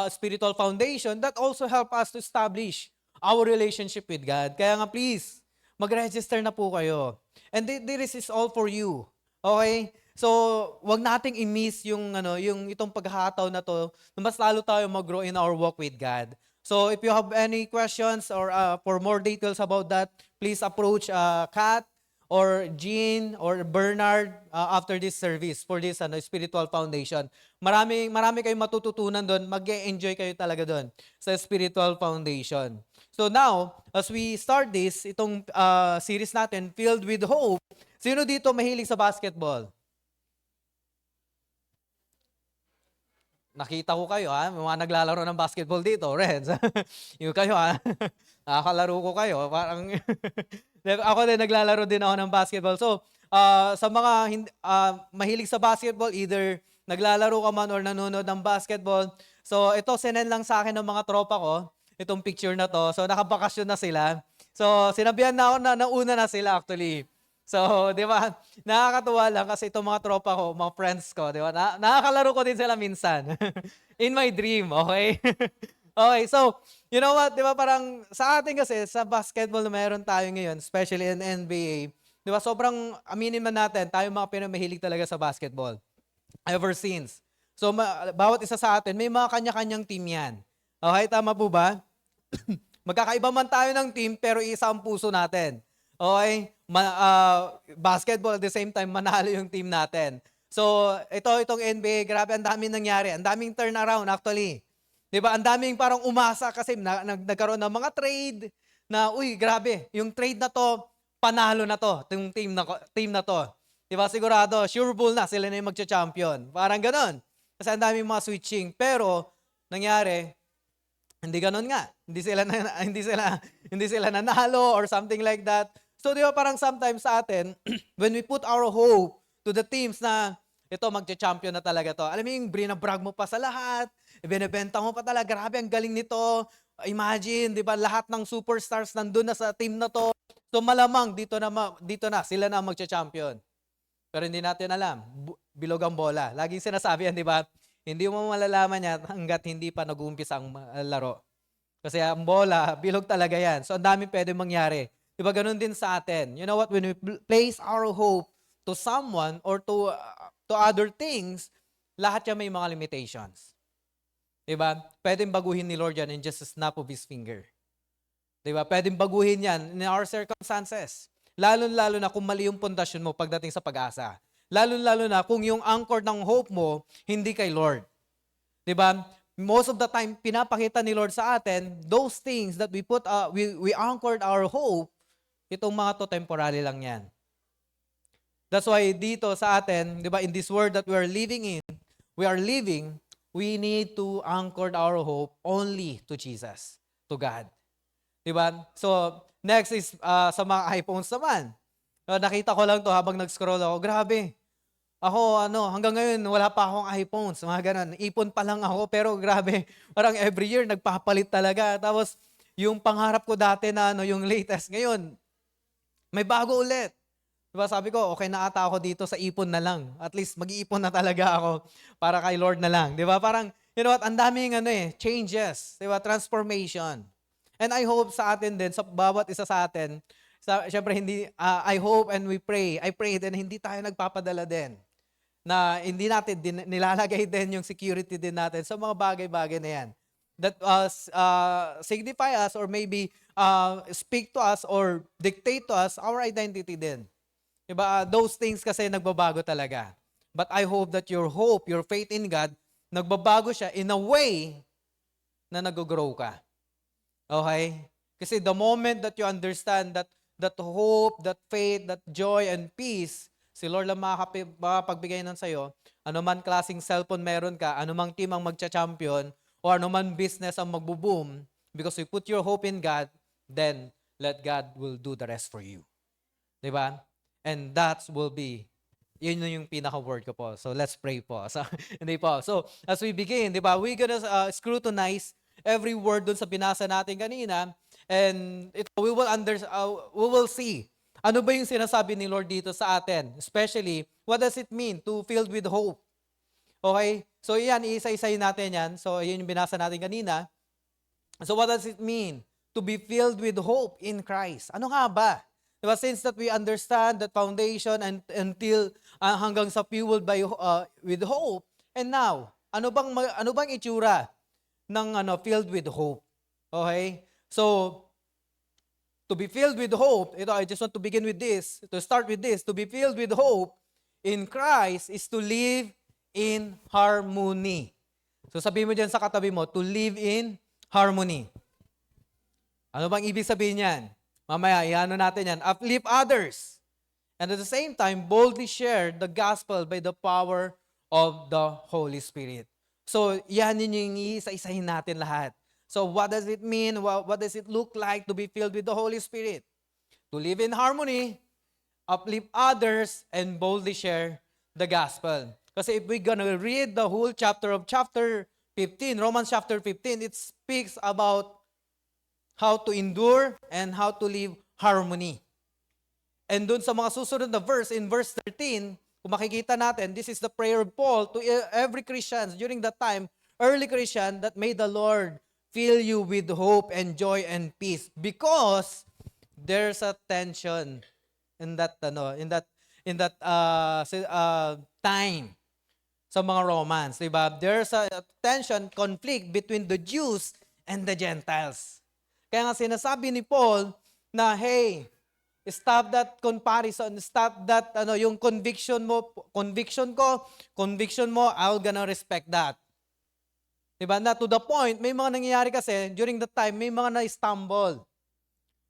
spiritual foundation that also help us to establish our relationship with God. Kaya nga please, mag-register na po kayo. And this is all for you. Okay? So, wag nating i-miss yung itong paghahataw na to, na mas lalo tayo mag-grow in our walk with God. So if you have any questions or for more details about that, please approach Kat or Jean or Bernard after this service for this spiritual foundation. Marami kayong matututunan doon, mag-enjoy kayo talaga doon sa spiritual foundation. So now, as we start itong series natin, Filled with Hope, sino dito mahilig sa basketball? Nakita ko kayo, ha? May mga naglalaro ng basketball dito, Reds. Yung kayo, ha? Nakakalaro ko kayo. Parang, ako din, naglalaro din ako ng basketball. So, sa mga mahilig sa basketball, either naglalaro ka man or nanonood ng basketball. So, ito, sinend lang sa akin ng mga tropa ko, itong picture na to. So, nakabakasyon na sila. So, sinabihan na ako na nauna na sila actually. So, di ba, nakakatuwa lang kasi itong mga tropa ko, mga friends ko, di ba, nakakalaro ko din sila minsan. In my dream, okay? Okay, so, you know what, di ba, parang sa atin kasi, sa basketball na meron tayo ngayon, especially in NBA, di ba, sobrang aminin man natin, tayo mga pinamahilig talaga sa basketball. Ever since. So, bawat isa sa atin, may mga kanya-kanyang team yan. Okay, tama po ba? Magkakaiba man tayo ng team, pero isa ang puso natin. Okay? Basketball at the same time, manalo yung team natin. So, itong NBA, grabe, ang daming nangyari. Ang daming turnaround actually. Diba? Ang daming parang umasa kasi nagkaroon ng mga trade na, uy, grabe, yung trade na to, panalo na to, yung team na to. Diba? Sigurado, sure bull na, sila na yung magcha-champion. Parang ganon. Kasi ang daming mga switching. Pero, nangyari, hindi ganon nga. Hindi sila nanalo or something like that. So, di ba parang sometimes sa atin, when we put our hope to the teams na ito, magcha-champion na talaga to. Alam mo yung brag mo pa sa lahat, ibinebenta mo pa talaga, grabe, ang galing nito. Imagine, di ba, lahat ng superstars nandun na sa team na to. So, malamang dito na, sila na magcha-champion. Pero hindi natin alam, bilog ang bola. Laging sinasabi yan, di ba? Hindi mo malalaman yan hanggat hindi pa nag-uumpisa ang laro. Kasi ang bola, bilog talaga yan. So, ang daming pwede mangyari. Diba ganun din sa atin? You know what? When we place our hope to someone or to other things, lahat yan may mga limitations. Diba? Pwedeng baguhin ni Lord yan in just a snap of His finger. Diba? Pwedeng baguhin yan in our circumstances. Lalo-lalo na kung mali yung pundasyon mo pagdating sa pag-asa. Lalo-lalo na kung yung anchor ng hope mo hindi kay Lord. Diba? Most of the time, pinapakita ni Lord sa atin, those things that we anchored our hope, itong mga to temporary lang yan. That's why dito sa atin, di ba, in this world that we are living, we need to anchor our hope only to Jesus, to God. Di ba? So, next is sa mga iPhones naman. Nakita ko lang to habang nag-scroll ako. Grabe. Ako, hanggang ngayon, wala pa akong iPhones. Mga ganun. Ipon pa lang ako, pero grabe. Parang every year, nagpapalit talaga. Tapos, yung pangarap ko dati na ano, yung latest, ngayon, may bago ulit. Diba sabi ko, okay na ata ako dito sa ipon na lang. At least mag-iipon na talaga ako para kay Lord na lang. Diba? Parang, you know what, ang daming changes. Diba? Transformation. And I hope sa atin din, sa bawat isa sa atin, syempre hindi, I hope and we pray, I pray din hindi tayo nagpapadala din. Na hindi natin nilalagay din yung security din natin sa mga bagay-bagay na yan. That signify us or maybe speak to us or dictate to us our identity din. Diba? Those things kasi nagbabago talaga. But I hope that your hope, your faith in God, nagbabago siya in a way na nag-grow ka. Okay? Kasi the moment that you understand that hope, that faith, that joy and peace, si Lord lang makapagbigay ng sa'yo, anuman klaseng cellphone meron ka, anumang team ang magcha-champion, o anuman business ang magbo-boom, because you put your hope in God, then let God will do the rest for you. Diba? And that will be, yun yung pinaka-word ko po. So let's pray po. So, hindi po. So as we begin, di ba, we're gonna scrutinize every word dun sa binasa natin kanina, and we will see ano ba yung sinasabi ni Lord dito sa atin. Especially, what does it mean to filled with hope? Okay? So yan, isa-isay natin yan. So yun yung binasa natin kanina. So what does it mean to be filled with hope in Christ? Ano nga ba? Diba? Since that we understand that foundation and until hanggang sa fueled by with hope. And now, ano bang itsura ng filled with hope? Okay? So to be filled with hope, I just want to begin with this, to start with this, to be filled with hope in Christ is to live in harmony. So sabihin mo dyan sa katabi mo, to live in harmony. Ano bang ibig sabihin yan? Mamaya, iano natin yan. Uplift others. And at the same time, boldly share the gospel by the power of the Holy Spirit. So, yan yun yung isa-isahin natin lahat. So, what does it mean? What does it look like to be filled with the Holy Spirit? To live in harmony, uplift others, and boldly share the gospel. Kasi if we're gonna read the whole chapter of chapter 15, Romans chapter 15, it speaks about how to endure and how to live harmony. And dun sa mga susunod na verse, in verse 13, kung makikita natin, this is the prayer of Paul to every Christian during that time, early Christian, that may the Lord fill you with hope and joy and peace, because there's a tension in that time sa mga Romans, diba? There's a tension, conflict between the Jews and the Gentiles. Kaya nga sinasabi ni Paul na, hey, stop that comparison, stop that, yung conviction mo, conviction mo, I'll gonna respect that. Diba? Na to the point, may mga nangyayari kasi, during the time, may mga na-stumble.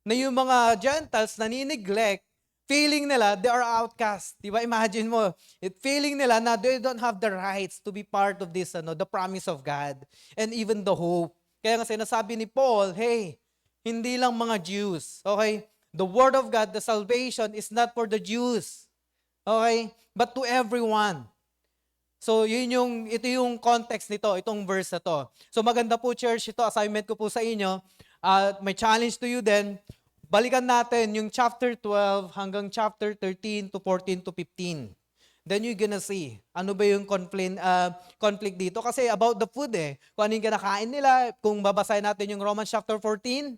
Na yung mga Gentiles nani-neglect, feeling nila they are outcast. Diba? Imagine mo, feeling nila na they don't have the rights to be part of this, the promise of God, and even the hope. Kaya nga sinasabi ni Paul, hey, hindi lang mga Jews. Okay? The word of God, the salvation is not for the Jews. Okay? But to everyone. So, ito yung context nito, itong verse na to. So, maganda po, church, ito, assignment ko po sa inyo. May challenge to you then. Balikan natin yung chapter 12 hanggang chapter 13 to 14 to 15. Then you're gonna see, ano ba yung conflict dito? Kasi about the food Kung ano yung kinakain nila, kung babasahin natin yung Romans chapter 14,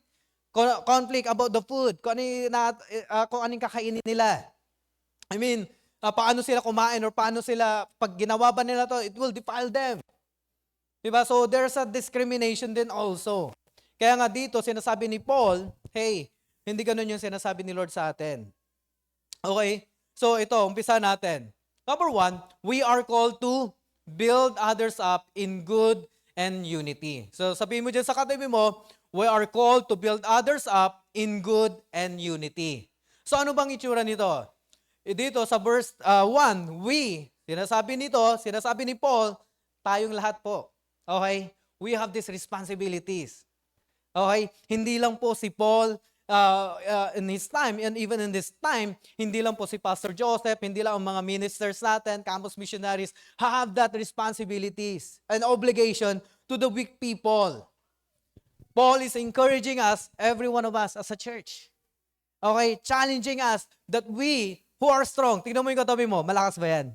conflict about the food, kung ano yung kakainin nila. I mean, paano sila kumain or paano sila, pag ginawa ba nila to, it will defile them. Diba? So there's a discrimination din also. Kaya nga dito, sinasabi ni Paul, hey, hindi ganun yung sinasabi ni Lord sa atin. Okay? So ito, umpisa natin. Number 1, we are called to build others up in good and unity. So sabihin mo dyan sa katabi mo, we are called to build others up in good and unity. So ano bang itsura nito? Dito sa verse 1, sinasabi ni Paul, tayong lahat po. Okay? We have these responsibilities. Okay? Hindi lang po si Paul in his time, and even in this time, hindi lang po si Pastor Joseph, hindi lang ang mga ministers natin, campus missionaries, have that responsibilities and obligation to the weak people. Paul is encouraging us, every one of us as a church. Okay, challenging us that we who are strong, tingnan mo yung katabi mo, malakas ba yan?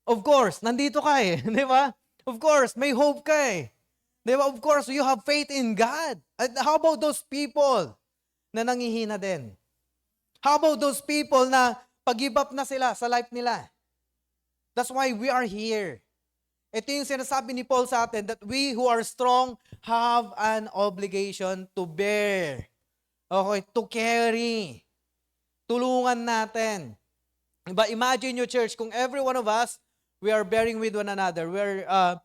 Of course, nandito ka eh, di ba? Of course, may hope ka eh. Di ba? Of course, you have faith in God. And how about those people na nangihina din? How about those people na pag-give up na sila sa life nila? That's why we are here. Ito yung sinasabi ni Paul sa atin that we who are strong have an obligation to bear. Okay, to carry. Tulungan natin. Diba? Imagine your church, kung every one of us, we are bearing with one another. We are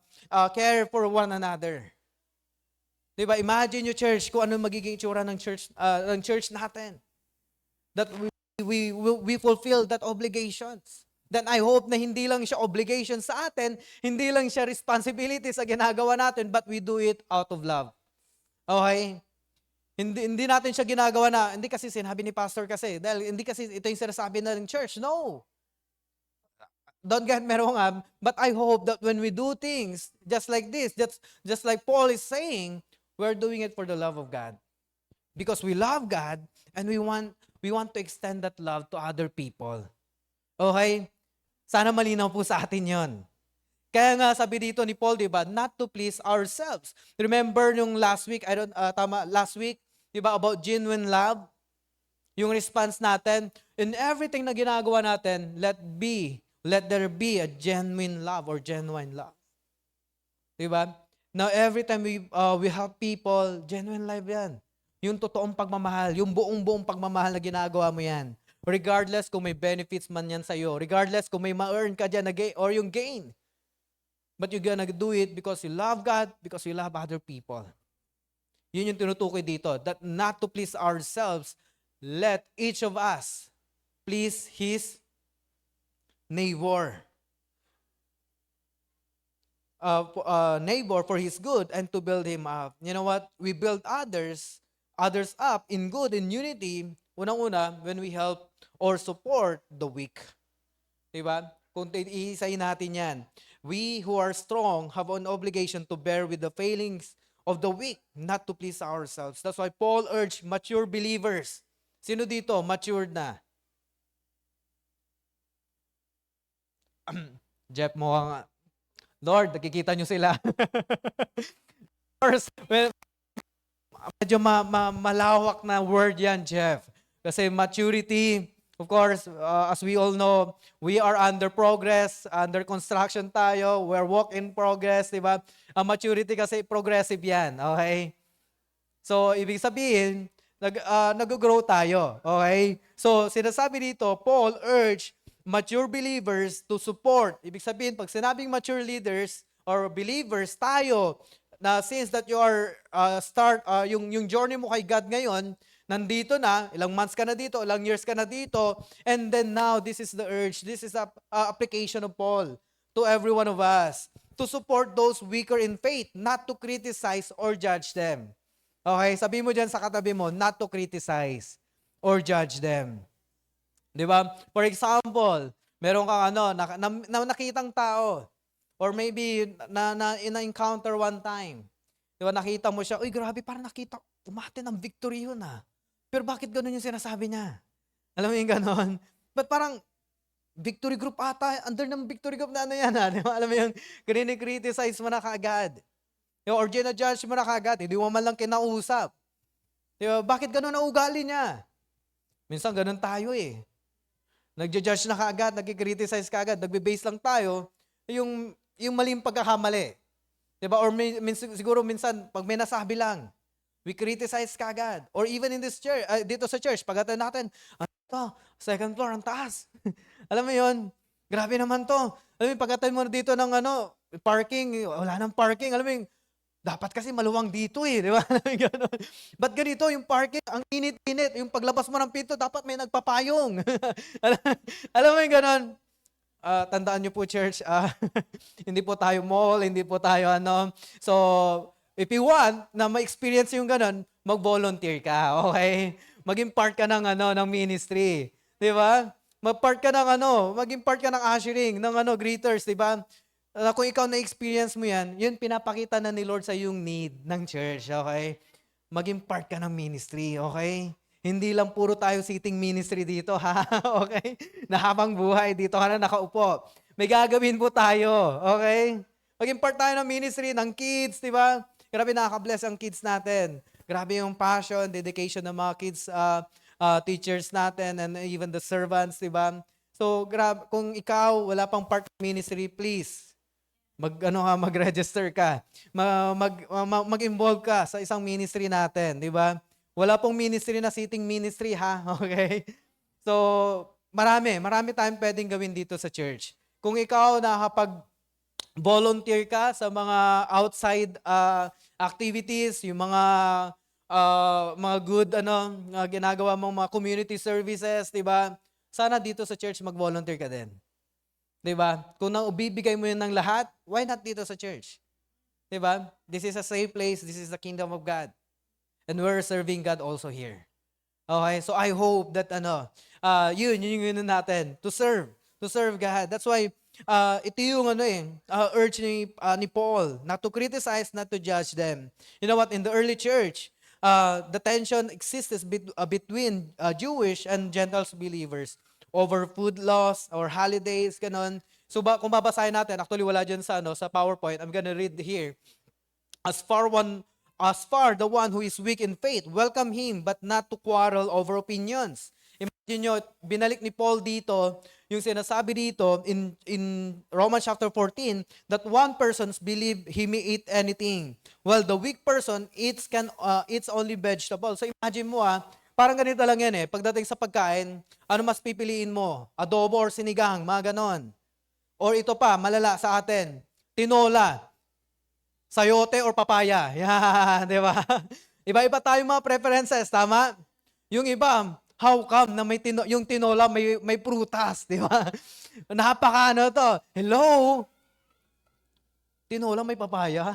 care for one another. Diba? Imagine your church, kung ano magiging itsura ng church natin. That we fulfill that obligations. Then I hope na hindi lang siya obligation sa atin, hindi lang siya responsibility sa ginagawa natin, but we do it out of love. Okay? Hindi natin siya ginagawa na, hindi kasi sinabi ni pastor kasi, dahil hindi kasi ito yung sinasabi na ng church. No. Don't get me wrong, but I hope that when we do things just like this, just like Paul is saying, we're doing it for the love of God. Because we love God and we want to extend that love to other people. Okay? Sana malinaw po sa atin yon. Kaya nga sabi dito ni Paul, di ba, not to please ourselves. Remember yung last week, last week, di ba, about genuine love? Yung response natin, in everything na ginagawa natin, let there be a genuine love or genuine love. Di ba? Now, every time we help people, genuine love yan. Yung totoong pagmamahal, yung buong pagmamahal na ginagawa mo yan. Regardless kung may benefits man yan sa'yo. Regardless kung may ma-earn ka dyan or yung gain. But you're gonna do it because you love God, because you love other people. Yun yung tinutukoy dito. That not to please ourselves, let each of us please his neighbor. Neighbor for his good and to build him up. You know what? We build others up in good, in unity, unang-una, when we help or support the weak. Diba? Kung iisayin natin yan, we who are strong have an obligation to bear with the failings of the weak, not to please ourselves. That's why Paul urged mature believers. Sino dito? Matured na. Jeff, mukhang, Lord, nakikita nyo sila. First, well, medyo malawak na word yan, Jeff. Kasi maturity, of course, as we all know, we are under progress, under construction tayo, we're work in progress, di ba? Ang maturity kasi progressive yan, okay? So, ibig sabihin, nag-grow tayo, okay? So, sinasabi dito, Paul urged mature believers to support. Ibig sabihin, pag sinabing mature leaders or believers, tayo, na since that you are yung journey mo kay God ngayon, nandito na, ilang months ka na dito, ilang years ka na dito, and then now, this is the urge, this is the application of Paul to every one of us, to support those weaker in faith, not to criticize or judge them. Okay, sabi mo dyan sa katabi mo, not to criticize or judge them. Di ba? For example, meron kang nakitang tao, or maybe na-encounter one time. Di ba, nakita mo siya, uy, grabe, parang nakita, umate ng victory yun ah. Pero bakit ganun yung sinasabi niya? Alam mo yung ganun? But parang, victory group ata, under ng victory group na ano yan ah. Di ba? Alam mo yung, criticize mo na kaagad. Or gina-judge mo na kaagad, hindi mo man lang kinausap. Di ba? Bakit ganun ang ugali niya? Minsan ganun tayo eh. Nagja-judge na kaagad, nag-criticize kaagad, nagbe-base lang tayo, yung maling pagkakamali. Diba? Or siguro minsan, pag may nasabi lang, we criticize kaagad. Or even in this church, dito sa church, pag-attend natin, second floor, ang taas. Alam mo yun? Grabe naman to. Alam mo, pag-attend mo dito ng parking, wala nang parking. Alam mo yung, dapat kasi maluwang dito eh, di ba? Ba't ganito, yung parking, ang init-init, yung paglabas mo ng pinto, dapat may nagpapayong. Alam mo yung ganon? Tandaan nyo po, church, hindi po tayo mall, hindi po tayo So, if you want na ma-experience yung ganon, mag-volunteer ka, okay? Maging part ka ng ministry, di ba? Mag-part ka ng maging part ka ng ushering, ng greeters, di ba? Kung ikaw na-experience mo yan, yun pinapakita na ni Lord sa yung need ng church, okay? Maging part ka ng ministry, okay? Hindi lang puro tayo sitting ministry dito, ha? Okay? Na habang buhay, dito ka na nakaupo. May gagawin po tayo, okay? Maging part tayo ng ministry, ng kids, di ba? Grabe nakaka-bless ang kids natin. Grabe yung passion, dedication ng mga kids, teachers natin, and even the servants, di ba? So, grabe, kung ikaw wala pang part ng ministry, please, mag-register ka. Mag-involve ka sa isang ministry natin, di ba? Wala pong ministry na sitting ministry, ha? Okay? So, marami tayong pwedeng gawin dito sa church. Kung ikaw volunteer ka sa mga outside activities, yung mga good ginagawa mong mga community services, 'di ba? Sana dito sa church mag-volunteer ka din. 'Di ba? Kung naubibigay mo 'yun ng lahat, why not dito sa church? 'Di ba? This is a safe place, this is the kingdom of God. And we're serving God also here. Okay? So I hope that yun natin to serve God. That's why ito yung urge ni Paul, not to criticize, not to judge them. You know what? In the early church, the tension exists between Jewish and Gentiles believers over food laws or holidays, ganon. So kung babasahin natin, actually wala dyan sa PowerPoint, I'm gonna read here. As far the one who is weak in faith, welcome him, but not to quarrel over opinions. Imagine nyo, binalik ni Paul dito, yung sinasabi dito in Romans chapter 14, that one person's believe he may eat anything, while the weak person eats only vegetable. So imagine mo parang ganito lang yan pagdating sa pagkain, ano mas pipiliin mo? Adobo or sinigang, mga ganon. Or ito pa, malala sa atin, tinola, sayote or papaya. Yan, di ba? Iba-iba tayong mga preferences, tama? Yung iba, how come na yung tinola may prutas, di ba? To. Hello? Tinola may papaya.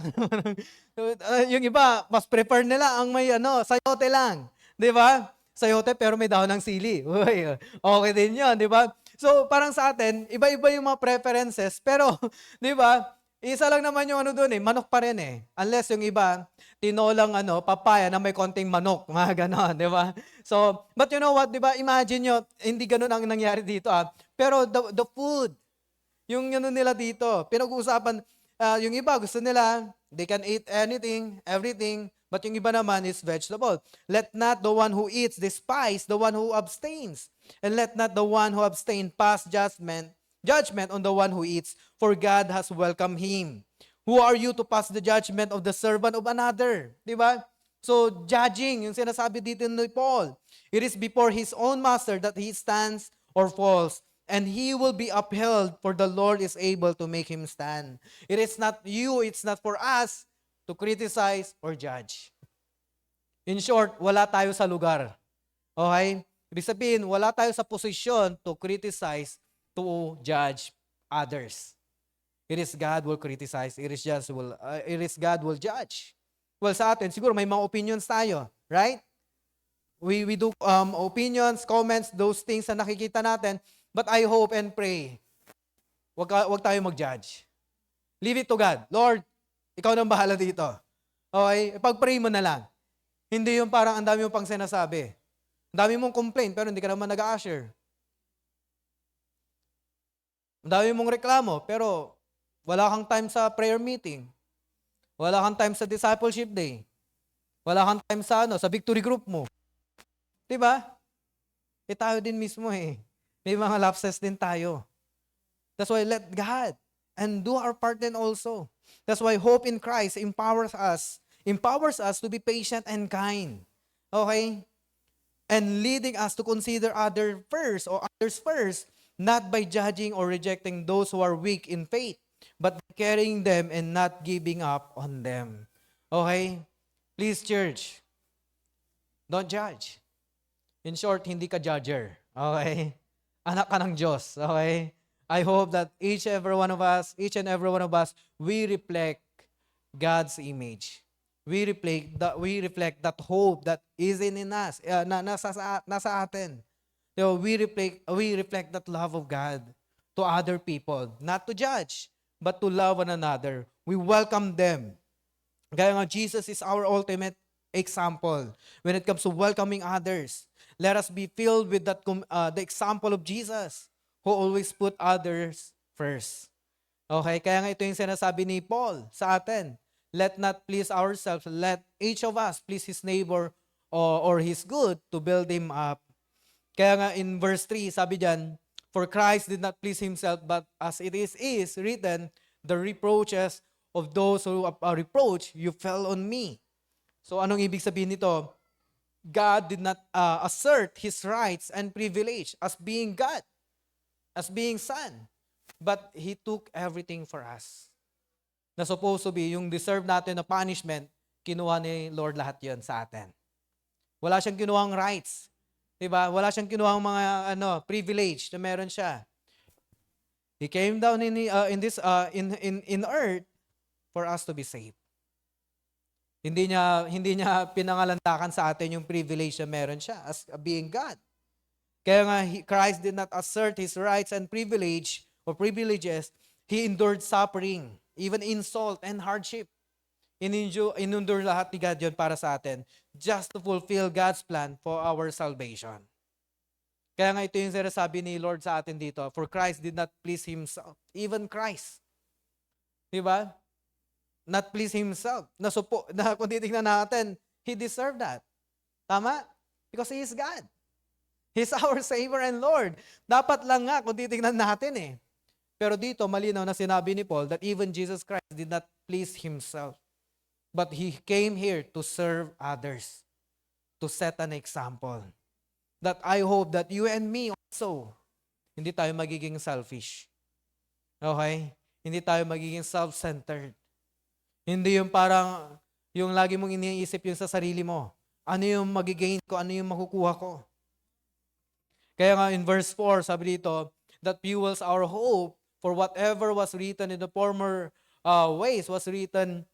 Yung iba, mas prefer nila ang may sayote lang. Di ba? Sayote pero may dahon ng sili. Uy, okay din yun, di ba? So, parang sa atin, iba-iba yung mga preferences, pero, di ba, isa lang naman yung doon manok pa rin Unless yung iba, tinolang papaya na may konting manok, mga ganon, di ba? So, but you know what, di ba, imagine nyo, hindi ganon ang nangyari dito Pero the food, yung nila dito, pinag-uusapan, yung iba gusto nila, they can eat anything, everything, but yung iba naman is vegetable. Let not the one who eats despise the one who abstains, and let not the one who abstains pass judgment on the one who eats, for God has welcomed him. Who are you to pass the judgment of the servant of another? Di ba? So, judging, yung sinasabi dito ni Paul, it is before his own master that he stands or falls, and he will be upheld, for the Lord is able to make him stand. It is not you, it's not for us to criticize or judge. In short, wala tayo sa lugar. Okay? Ibig sabihin, wala tayo sa posisyon to criticize, to judge others. It is God will criticize. It is God will judge. Well, sa atin, siguro may mga opinions tayo. Right? We do opinions, comments, those things na nakikita natin. But I hope and pray, wag tayo mag-judge. Leave it to God. Lord, ikaw nang bahala dito. Okay? Pag-pray mo na lang. Hindi yung parang ang dami mo pang sinasabi. Ang dami mong complain, pero hindi ka naman nag-a-usher. Ang dami mong reklamo, pero wala kang time sa prayer meeting. Wala kang time sa discipleship day. Wala kang time sa victory group mo. 'Di ba? Tayo din mismo May mga lapses din tayo. That's why let God and do our part then also. That's why hope in Christ empowers us to be patient and kind. Okay? And leading us to consider others first, not by judging or rejecting those who are weak in faith, but by carrying them and not giving up on them. Okay? Please, church, don't judge. In short, hindi ka judger. Okay? Anak ka ng Diyos. Okay? I hope that each and every one of us, we reflect God's image. We reflect that hope that is in us, nasa atin. So we reflect that love of God to other people, not to judge, but to love one another. We welcome them. Kaya nga, Jesus is our ultimate example when it comes to welcoming others. Let us be filled with that the example of Jesus who always put others first. Okay, kaya nga ito yung sinasabi ni Paul sa atin. Let not please ourselves, let each of us please his neighbor or his good to build him up. Kaya nga in verse 3, sabi diyan, for Christ did not please himself, but as it is written, the reproaches of those who reproach you fell on me. So anong ibig sabihin nito? God did not assert his rights and privilege as being God, as being Son, but he took everything for us. Na supposed to be yung deserve natin na punishment, kinuha ni Lord lahat yon sa atin. Wala siyang kinuhang rights. Diba? Wala siyang kinuhang mga privilege na meron siya. He came down in earth for us to be saved. Hindi niya pinangalandakan sa atin yung privilege na meron siya as being God. Kaya nga Christ did not assert his rights and privilege or privileges. He endured suffering, even insult and hardship. Inendure lahat ni God yun para sa atin just to fulfill God's plan for our salvation. Kaya nga ito yung sinasabi ni Lord sa atin dito, for Christ did not please himself. Even Christ. Diba? Not please himself. Na kung titignan natin, he deserved that. Tama? Because he is God. He's our Savior and Lord. Dapat lang nga kung titignan natin eh. Pero dito, malinaw na sinabi ni Paul that even Jesus Christ did not please himself. But he came here to serve others, to set an example. That I hope that you and me also, hindi tayo magiging selfish. Okay? Hindi tayo magiging self-centered. Hindi yung parang, yung lagi mong iniisip yung sa sarili mo. Ano yung magigain ko? Ano yung makukuha ko? Kaya nga in verse 4, sabi dito, that fuels our hope for whatever was written in the former days was written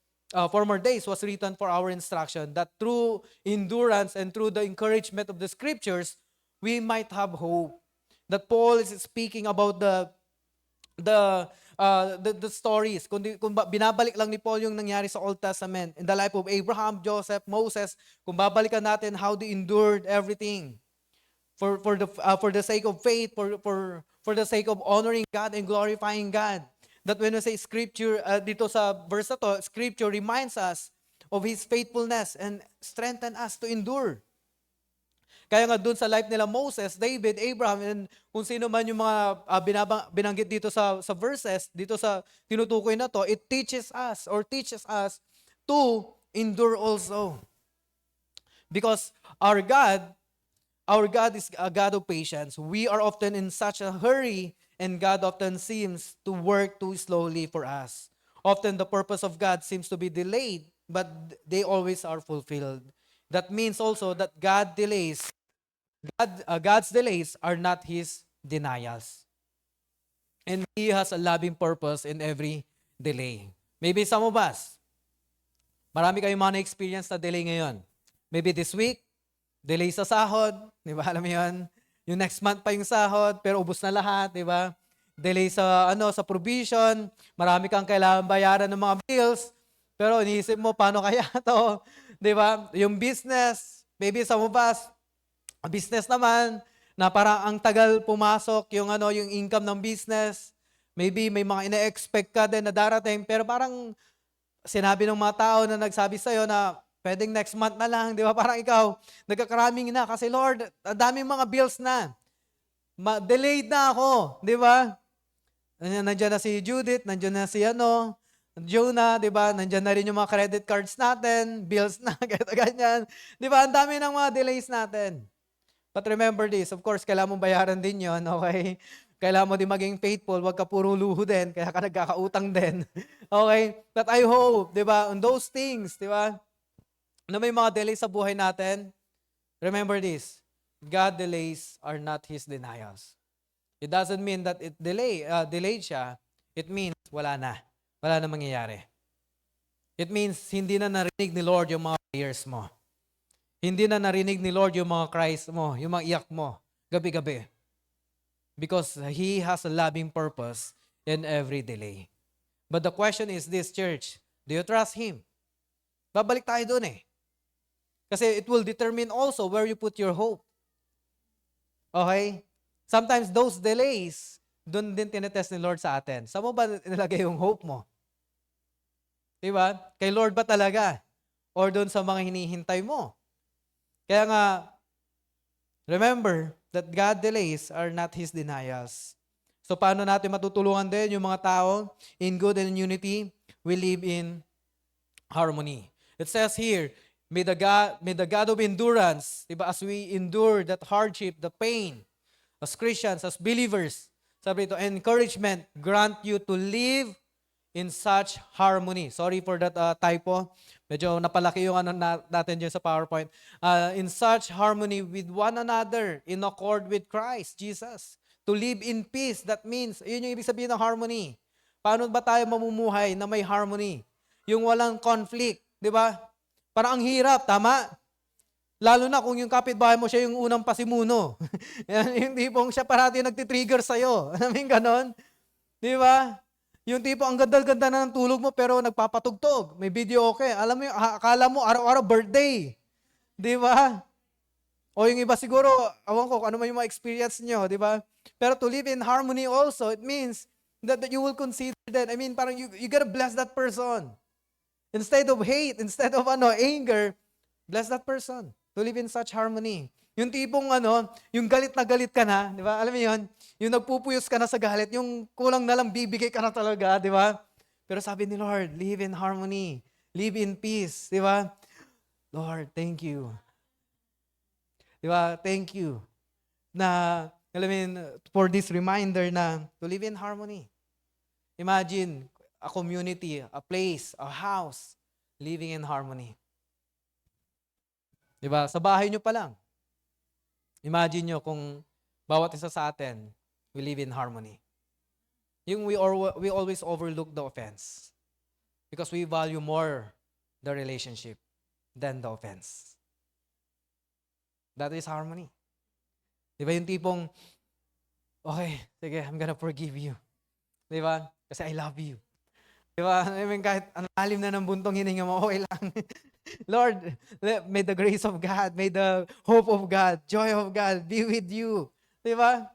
for our instruction, that through endurance and through the encouragement of the scriptures, we might have hope. That Paul is speaking about the stories. Kung binabalik lang ni Paul yung nangyari sa Old Testament, in the life of Abraham, Joseph, Moses, kung babalikan natin how they endured everything for the sake of faith, for the sake of honoring God and glorifying God. That when we say scripture, dito sa verse na to, scripture reminds us of his faithfulness and strengthen us to endure. Kaya nga dun sa life nila Moses, David, Abraham, and kung sino man yung mga binanggit dito sa verses, dito sa tinutukoy na to, it teaches us to endure also. Because our God is a God of patience. We are often in such a hurry, and God often seems to work too slowly for us. Often the purpose of God seems to be delayed, but they always are fulfilled. That means also that God's delays are not his denials. And he has a loving purpose in every delay. Maybe some of us, marami kayong mga na-experience na delay ngayon. Maybe this week, delay sa sahod, di ba? Alam mo yun? Yung next month pa yung sahod, pero ubos na lahat, di ba? Delay sa provision, marami kang kailangan bayaran ng mga bills, pero iniisip mo, paano kaya to? Di ba? Yung business, maybe some of us, business naman, na parang ang tagal pumasok yung income ng business. Maybe may mga ina-expect ka din na darating, pero parang sinabi ng mga tao na nagsabi sa'yo na pwedeng next month na lang, di ba? Parang ikaw, nagkakaraming na kasi Lord, ang daming mga bills na. Delayed na ako, di ba? Nandiyan na si Judith, nandiyan na si Jonah, di ba? Nandiyan na rin yung mga credit cards natin, bills na, ganyan. Di ba? Ang dami ng mga delays natin. But remember this, of course, kailangan mong bayaran din yon, okay? Kailangan mo din maging faithful, wag ka puro luho din, kaya ka nagkakautang din. Okay? But I hope, di ba, on those things, di ba, na may mga delays sa buhay natin, remember this, God delays are not his denials. It doesn't mean that it delayed siya. It means wala na mangyayari. It means hindi na narinig ni Lord yung mga prayers mo. Hindi na narinig ni Lord yung mga cries mo, yung mga iyak mo, gabi-gabi. Because he has a loving purpose in every delay. But the question is this, church, do you trust Him? Babalik tayo dun eh. Kasi it will determine also where you put your hope. Okay? Sometimes those delays, dun din tinetest ni Lord sa atin. Saan mo ba nilagay yung hope mo? Diba? Kay Lord ba talaga? Or dun sa mga hinihintay mo? Kaya nga, remember that God delays are not His denials. So paano natin matutulungan din yung mga tao in good and unity? We live in harmony. It says here, may the God of endurance, diba, as we endure that hardship, the pain, as Christians, as believers, sabi ito, encouragement, grant you to live in such harmony. Sorry for that typo. Medyo napalaki yung natin dyan sa PowerPoint. In such harmony with one another, in accord with Christ, Jesus. To live in peace, that means, yun yung ibig sabihin ng harmony. Paano ba tayo mamumuhay na may harmony? Yung walang conflict, di ba? Parang ang hirap, tama? Lalo na kung yung kapitbahay mo siya yung unang pasimuno. Yung tipong siya parati nagtitrigger sa'yo. Alam mo yung ganon? Di ba? Yung tipo, ang ganda-ganda na ng tulog mo pero nagpapatugtog. May video okay. Alam mo yung, akala mo araw-araw birthday. Di ba? O yung iba siguro, awan ko, ano man yung mga experience nyo, di ba? Pero to live in harmony also, it means that you will consider that, I mean, parang you gotta bless that person. Instead of hate, instead of anger, bless that person. To live in such harmony. Yung tipong yung galit na galit ka na, di ba? Alam mo yun? Yung nagpupuyos ka na sa galit, yung kulang na lang bibigay ka na talaga, di ba? Pero sabi ni Lord, live in harmony. Live in peace, di ba? Lord, thank you. Di ba? Thank you. Na, alam mo yun, for this reminder na to live in harmony. Imagine a community, a place, a house, living in harmony. Di ba? Sa bahay nyo pa lang. Imagine nyo kung bawat isa sa atin, we live in harmony. Yung we always overlook the offense because we value more the relationship than the offense. That is harmony. Di ba yung tipong, okay, sige, I'm gonna forgive you. Di ba? Kasi I love you. Di ba? I mean, kahit ang lalim na ng buntong hininga mo, okay lang. Lord, may the grace of God, may the hope of God, joy of God be with you. Di ba?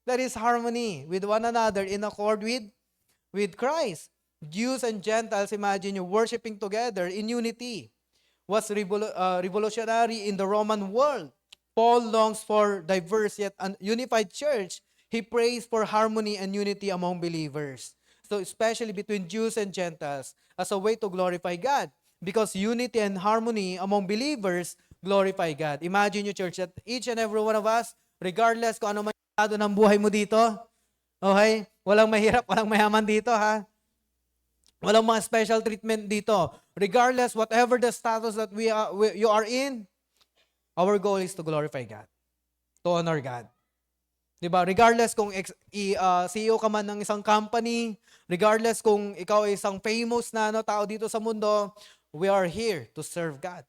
That is harmony with one another in accord with Christ. Jews and Gentiles, imagine you worshiping together in unity. Was revolutionary in the Roman world. Paul longs for diverse yet unified church. He prays for harmony and unity among believers. So especially between Jews and Gentiles as a way to glorify God. Because unity and harmony among believers glorify God. Imagine you, church, that each and every one of us, regardless kung ano man yung estado ng buhay mo dito, okay? Walang mahirap, walang mayaman dito, ha? Walang mga special treatment dito. Regardless, whatever the status that you are in, our goal is to glorify God. To honor God. Diba? Regardless kung CEO ka man ng isang company, regardless kung ikaw ay isang famous na tao dito sa mundo, we are here to serve God.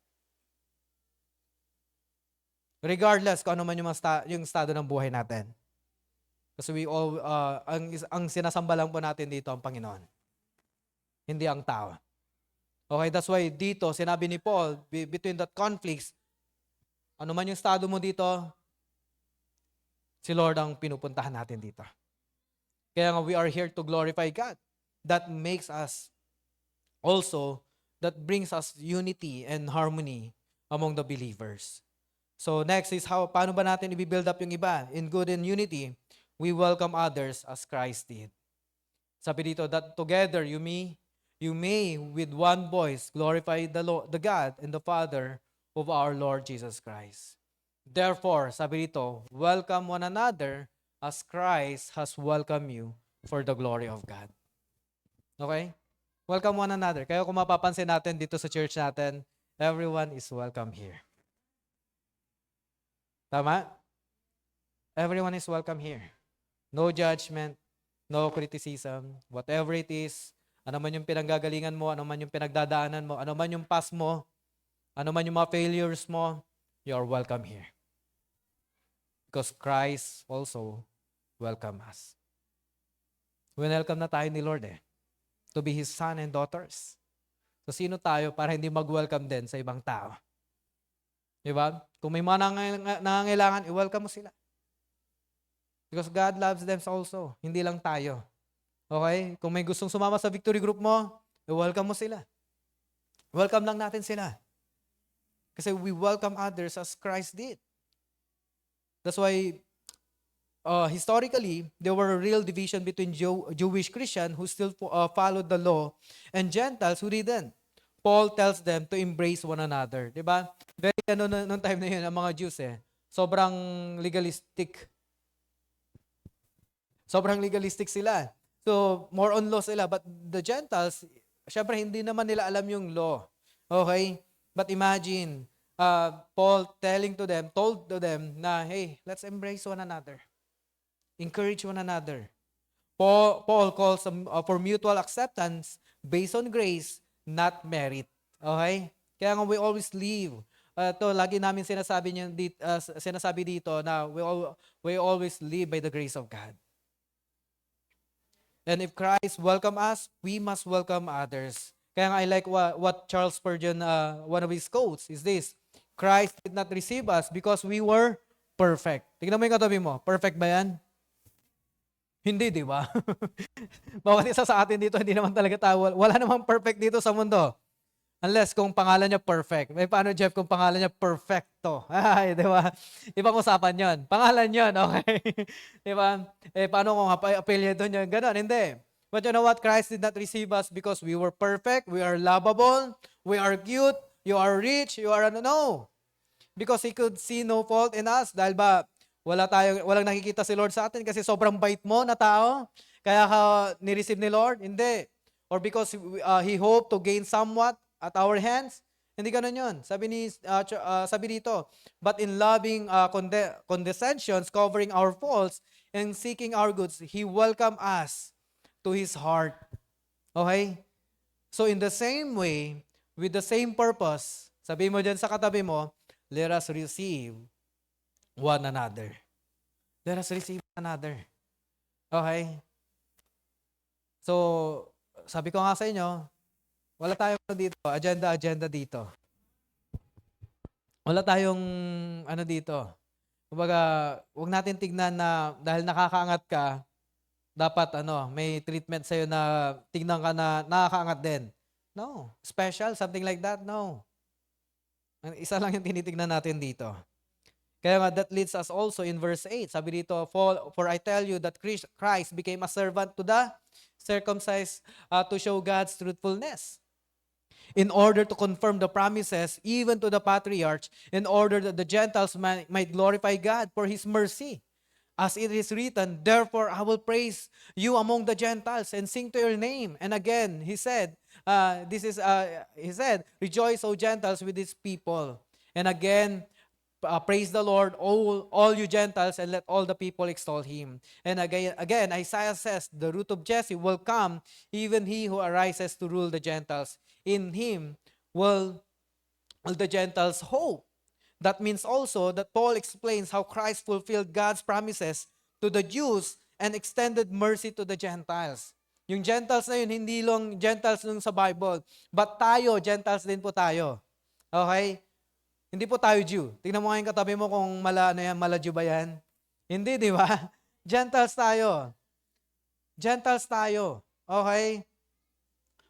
Regardless kung ano man yung estado ng buhay natin. Kasi ang sinasamba lang po natin dito ang Panginoon. Hindi ang tao. Okay, that's why dito, sinabi ni Paul, between that conflicts, ano man yung estado mo dito, si Lord ang pinupuntahan natin dito. Kaya nga we are here to glorify God. That makes us also, that brings us unity and harmony among the believers. So next is paano ba natin i-build up yung iba? In good and unity, we welcome others as Christ did. Sabi dito, that together you may with one voice glorify the God and the Father of our Lord Jesus Christ. Therefore, sabi dito, welcome one another as Christ has welcomed you for the glory of God. Okay? Welcome one another. Kaya kung mapapansin natin dito sa church natin, everyone is welcome here. Tama? Everyone is welcome here. No judgment, no criticism, whatever it is, ano man yung pinanggagalingan mo, ano man yung pinagdadaanan mo, ano man yung past mo, ano man yung mga failures mo, you are welcome here. Because Christ also welcome us. Welcome na tayo ni Lord eh. to be His son and daughters. So sino tayo para hindi mag-welcome din sa ibang tao? Diba? Kung may mga nangangailangan, i-welcome mo sila. Because God loves them also, hindi lang tayo. Okay? Kung may gustong sumama sa victory group mo, i-welcome mo sila. Welcome lang natin sila. Kasi we welcome others as Christ did. That's why historically, there were a real division between Jewish Christian who still followed the law and Gentiles who didn't. Paul tells them to embrace one another. Diba? Very nung time na yun, ang mga Jews sobrang legalistic. Sobrang legalistic sila. So, more on law sila. But the Gentiles, syempre hindi naman nila alam yung law. Okay? But imagine, Paul told to them na, hey, let's embrace one another. Encourage one another. Paul calls for mutual acceptance based on grace, not merit. Okay? Kaya nga we always live. Lagi namin sinasabi dito na we always live by the grace of God. And if Christ welcome us, we must welcome others. Kaya nga I like what Charles Spurgeon, one of his quotes is this: Christ did not receive us because we were perfect. Tingnan mo yung katabi mo. Perfect ba yan? Hindi, di ba? Bawat isa sa atin dito, hindi naman talaga tayo. Wala namang perfect dito sa mundo. Unless kung pangalan niya perfect. May paano, Jeff, kung pangalan niya perfecto? Ay, di ba? Ibang usapan yon. Pangalan yon, okay? Di ba? Paano kung apelyido niya? Ganon, hindi. But you know what? Christ did not receive us because we were perfect, we are lovable, we are cute, you are rich, you are no. Because He could see no fault in us. Dahil ba, walang nakikita si Lord sa atin kasi sobrang bait mo na tao, kaya ka ni-receive ni Lord? Hindi. Or because He hoped to gain somewhat at our hands? Hindi ganun yun. Sabi dito, but in loving condescensions, covering our faults, and seeking our goods, He welcomed us to His heart. Okay? So in the same way, with the same purpose, sabi mo dyan sa katabi mo, let us receive one another. Let us receive one another. Okay? So, sabi ko nga sa inyo, wala tayong dito, agenda dito. Wala tayong dito. Kumbaga, huwag natin tignan na dahil nakakaangat ka, dapat may treatment sa'yo na tignan ka na nakakaangat din. No. Special, something like that, no. Isa lang yung tinitignan natin dito. Kaya nga, that leads us also in verse 8. Sabi dito, for I tell you that Christ became a servant to the circumcised to show God's truthfulness, in order to confirm the promises even to the patriarchs, in order that the Gentiles might glorify God for His mercy. As it is written, therefore I will praise you among the Gentiles and sing to your name. And again, he said, rejoice, O Gentiles, with His people. And again, praise the Lord, all you Gentiles, and let all the people extol Him. And again, Isaiah says, the root of Jesse will come, even he who arises to rule the Gentiles. In Him will the Gentiles hope. That means also that Paul explains how Christ fulfilled God's promises to the Jews and extended mercy to the Gentiles. Yung Gentiles na yun, hindi lang Gentiles nung sa Bible, but tayo, Gentiles din po tayo. Okay? Hindi po tayo Jew. Tingnan mo ngayon katabi mo kung mala Jew ba yan? Hindi, di ba? Gentiles tayo. Gentiles tayo. Okay?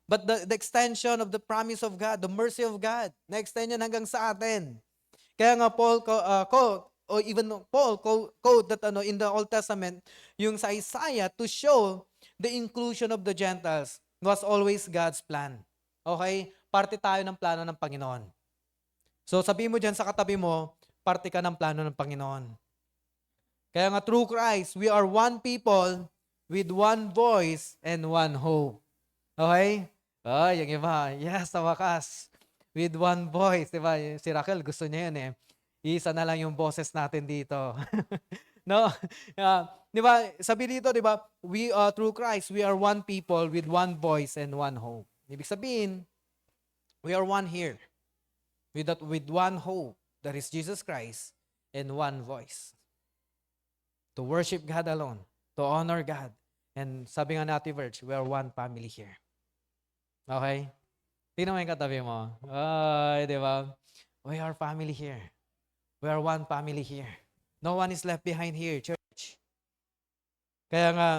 But the extension of the promise of God, the mercy of God, na-extend yan hanggang sa atin. Kaya nga Paul quote that in the Old Testament, yung sa Isaiah, to show the inclusion of the Gentiles was always God's plan. Okay? Parte tayo ng plano ng Panginoon. So sabi mo dyan sa katabi mo, parte ka ng plano ng Panginoon. Kaya nga through Christ, we are one people with one voice and one hope. Okay? Yung iba, yes, sa wakas. With one voice, diba? Si Raquel, gusto niya yun Isa na lang yung boses natin dito. No? Diba? Sabi dito, diba? We through Christ, we are one people with one voice and one hope. Ibig sabihin, we are one here. With one hope, that is Jesus Christ, and one voice. To worship God alone, to honor God. And sabi nga natin, Verge, we are one family here. Okay? Tingnan mo yung katabi mo. Ay, di ba? We are family here. We are one family here. No one is left behind here, church. Kaya nga,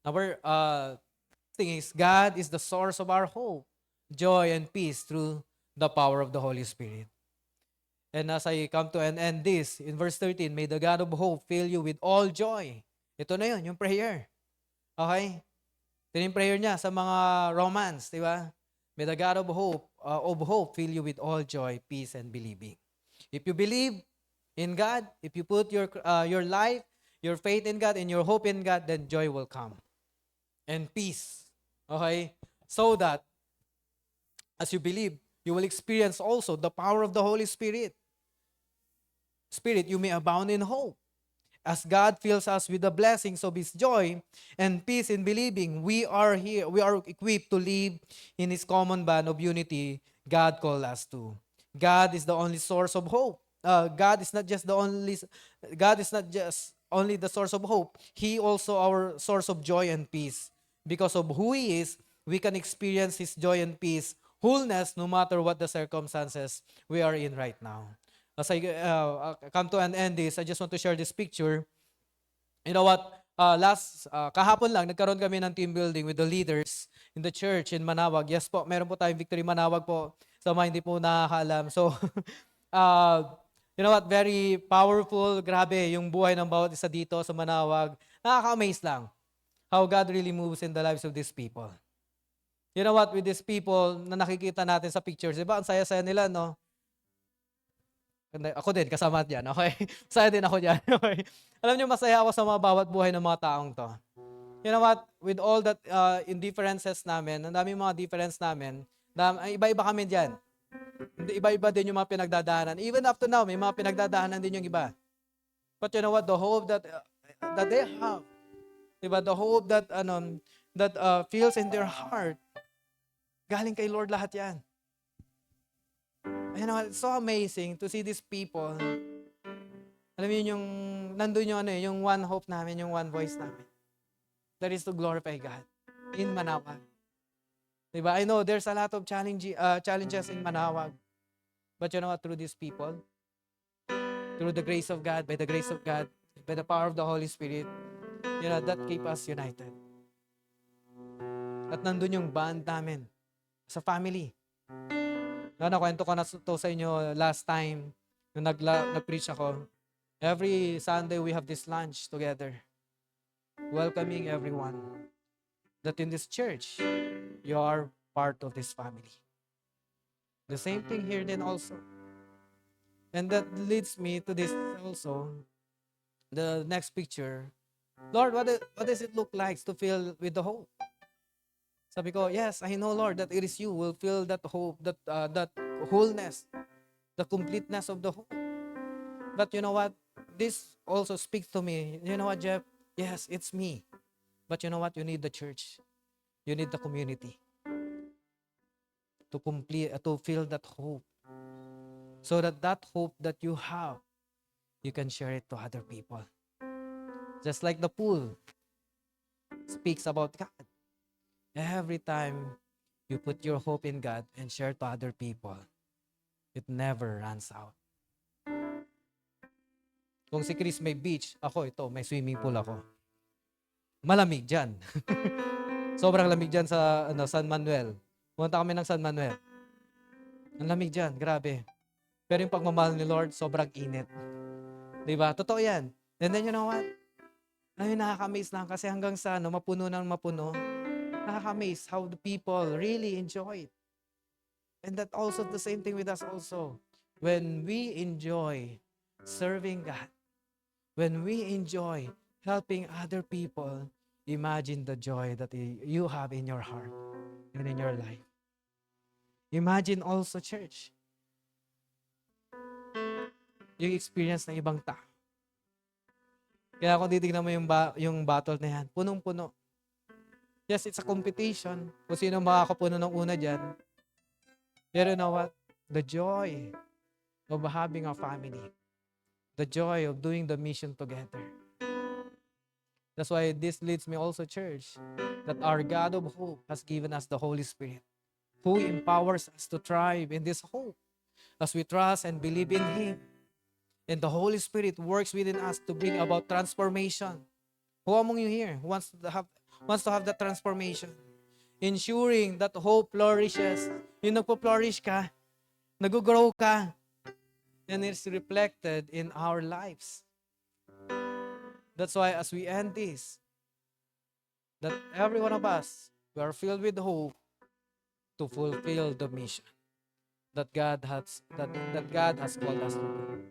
number thing is, God is the source of our hope, joy, and peace through the power of the Holy Spirit. And as I come to an end this, in verse 13, may the God of hope fill you with all joy. Ito na yun, yung prayer. Okay? Ito yung prayer niya sa mga Romans, di ba? May the God of hope fill you with all joy, peace, and believing. If you believe in God, if you put your life, your faith in God, and your hope in God, then joy will come. And peace. Okay? So that, as you believe, you will experience also the power of the Holy Spirit. You may abound in hope. As God fills us with the blessings of His joy and peace in believing, we are equipped to live in His common band of unity God called us to. God is the only source of hope. God is not just only the source of hope. He also our source of joy and peace. Because of who He is, we can experience His joy and peace, wholeness, no matter what the circumstances we are in right now. As I come to an end this, I just want to share this picture. You know what? Kahapon lang, nagkaroon kami ng team building with the leaders in the church in Manawag. Yes po, meron po tayong Victory Manawag po sa mga hindi po nakakaalam. So, you know what? Very powerful. Grabe, yung buhay ng bawat isa dito sa Manawag. Nakaka-amaze lang how God really moves in the lives of these people. You know what? With these people na nakikita natin sa pictures, diba? Ang saya-saya nila, no? Ako din, kasama dyan, okay? Masaya din ako dyan, okay? Alam niyo, masaya ako sa mga bawat buhay ng mga taong to. You know what? With all that indifferences namin, ang daming mga difference namin, iba-iba kami dyan. Iba-iba din yung mga pinagdadaanan. Even up to now, may mga pinagdadaanan din yung iba. But you know what? The hope that they have, diba? The hope that feels in their heart, galing kay Lord lahat yan. You know, it's so amazing to see these people. Alam mo yun, nandun yung one hope namin, yung one voice namin. That is to glorify God in Manawag. Diba? I know there's a lot of challenges in Manawag. But you know what? Through these people, through the grace of God, by the grace of God, by the power of the Holy Spirit, you know, that keep us united. At nandun yung bond namin sa family. Nakwento ko na to sa inyo last time nung nag-preach ako. Every Sunday we have this lunch together, welcoming everyone. That in this church, you are part of this family. The same thing here then also. And that leads me to this also, the next picture. Lord, what does it look like to fill with the hope? Sabi ko, yes, I know, Lord, that it is you will feel that hope, that wholeness, the completeness of the hope. But you know what? This also speaks to me. You know what, Jeff? Yes, it's me. But you know what? You need the church. You need the community to feel that hope. So that hope that you have, you can share it to other people. Just like the pool speaks about God. Every time you put your hope in God and share to other people, it never runs out. Kung si Chris may beach, may swimming pool ako. Malamig dyan. Sobrang lamig dyan sa San Manuel. Pumunta kami ng San Manuel. Ang lamig dyan, grabe. Pero yung pagmamahal ni Lord, sobrang init. Diba? Totoo yan. And then you know what? Nakaka-amaze lang kasi hanggang sa mapuno ng mapuno, nakaka-amaze how the people really enjoy it. And that also the same thing with us also. When we enjoy serving God, when we enjoy helping other people, imagine the joy that you have in your heart and in your life. Imagine also, church, yung experience ng ibang tao. Kaya kung titignan mo yung battle na yan, punong-puno. Yes, it's a competition. Kung sino makakapuno ng una dyan. Pero you know what? The joy of having a family. The joy of doing the mission together. That's why this leads me also, church, that our God of hope has given us the Holy Spirit, who empowers us to thrive in this hope as we trust and believe in Him. And the Holy Spirit works within us to bring about transformation. Who among you here wants to have that transformation? Ensuring that hope flourishes. Yung nagpo-flourish ka, nag-grow ka, and it's reflected in our lives. That's why as we end this, that every one of us, we are filled with hope to fulfill the mission that God has called us to do.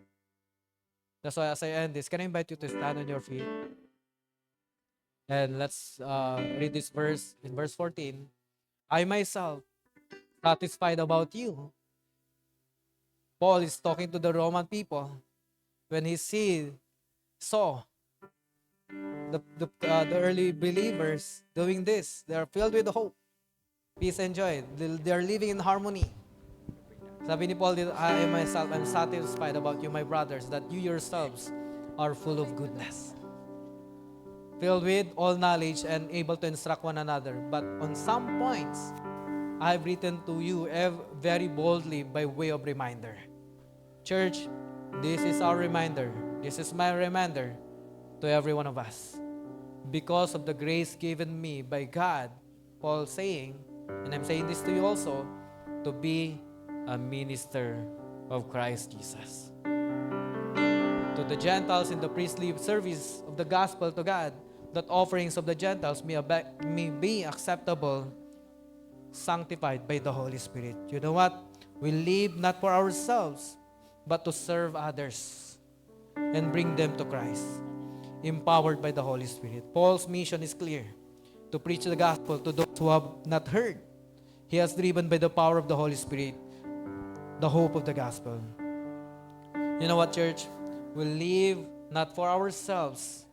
That's why as I end this, can I invite you to stand on your feet? And let's read this verse in verse 14. I myself, satisfied about you. Paul is talking to the Roman people when he saw the early believers doing this. They are filled with hope, peace, and joy. They are living in harmony. Sabi ni Paul dito, I myself am satisfied about you, my brothers, that you yourselves are full of goodness, filled with all knowledge and able to instruct one another. But on some points, I have written to you very boldly by way of reminder. Church, this is our reminder. This is my reminder to every one of us. Because of the grace given me by God, Paul saying, and I'm saying this to you also, to be a minister of Christ Jesus. To the Gentiles in the priestly service of the gospel to God, that offerings of the Gentiles may be acceptable, sanctified by the Holy Spirit. You know what? We live not for ourselves, but to serve others and bring them to Christ, empowered by the Holy Spirit. Paul's mission is clear: to preach the gospel to those who have not heard. He has driven by the power of the Holy Spirit the hope of the gospel. You know what, church? We live not for ourselves,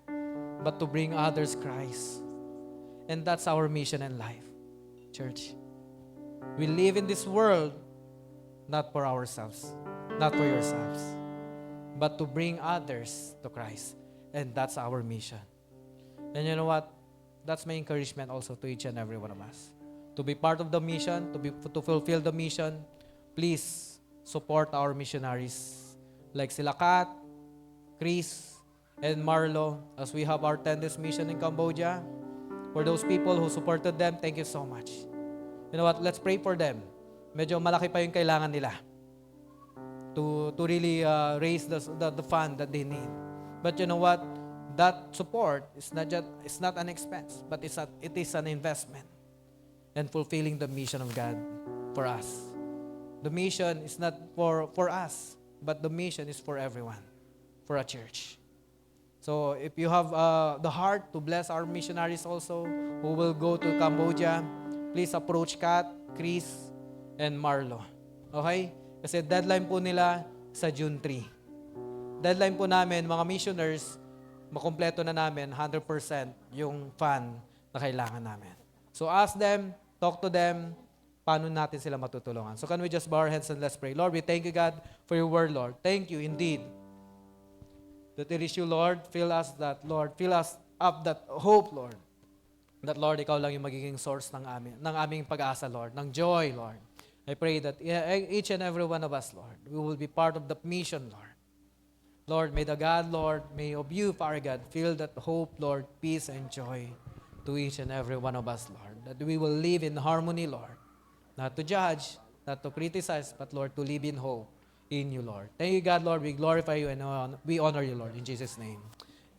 but to bring others Christ. And that's our mission in life, church. We live in this world not for ourselves, not for yourselves, but to bring others to Christ. And that's our mission. And you know what? That's my encouragement also to each and every one of us. To be part of the mission, to fulfill the mission, please support our missionaries like sila Kat, Chris, and Marlo as we have our 10 days mission in Cambodia. For those people who supported them, thank you so much. You know what? Let's pray for them. Medyo malaki pa yung kailangan nila to really raise the fund that they need. But you know what? That support is not an expense, but it is an investment in fulfilling the mission of God for us. The mission is not for us, but the mission is for everyone, for a church. So if you have the heart to bless our missionaries also who will go to Cambodia, please approach Kat, Chris, and Marlo. Okay? Kasi deadline po nila sa June 3. Deadline po namin, mga missioners, makumpleto na namin 100% yung fund na kailangan namin. So ask them, talk to them, paano natin sila matutulungan. So can we just bow our heads and let's pray. Lord, we thank you, God, for your word, Lord. Thank you indeed that it is you, Lord. Fill us up that hope, Lord. That, Lord, ikaw lang yung magiging source ng aming pag-asa, Lord, ng joy, Lord. I pray that each and every one of us, Lord, we will be part of the mission, Lord. Lord, may the God, Lord, may of you, Father God, fill that hope, Lord, peace and joy to each and every one of us, Lord. That we will live in harmony, Lord. Not to judge, not to criticize, but, Lord, to live in hope in you, Lord. Thank you, God, Lord. We glorify you and we honor you, Lord. In Jesus' name,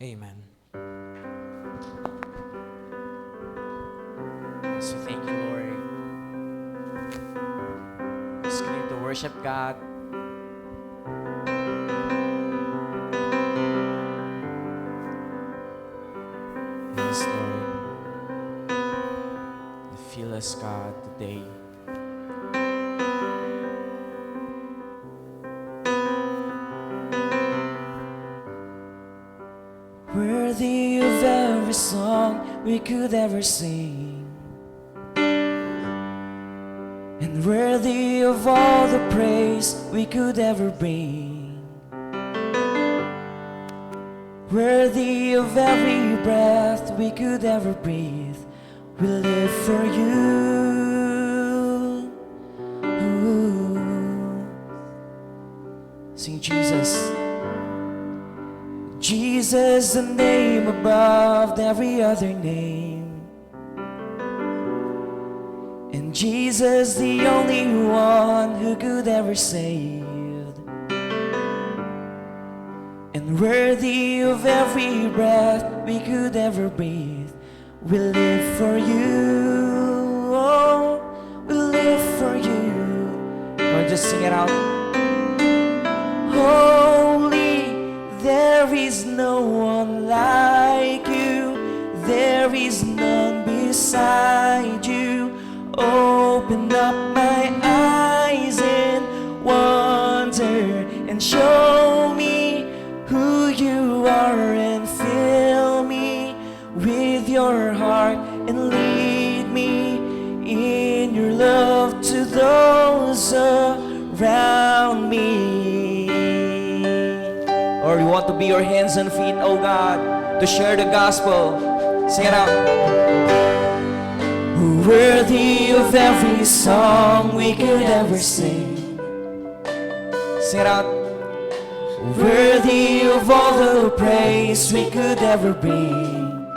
amen. So thank you, Lord. Just going to worship God. Yes, Lord. Feel us, God, today. Worthy of every song we could ever sing, and worthy of all the praise we could ever bring. Worthy of every breath we could ever breathe, we live for you. Ooh. Sing Jesus. Jesus, the name above every other name. And Jesus, the only one who could ever save. And worthy of every breath we could ever breathe, we live for you. Oh, we live for you. Come on, just sing it out. Holy, there is no one like you. There is none beside you. Open up my eyes in wonder and show me who you are, and fill me with your heart and lead me in your love to those around me. Or we want to be your hands and feet, oh God, to share the gospel. Sing it out. Worthy of every song we could ever sing. Sing it out. Worthy of all the praise we could ever bring.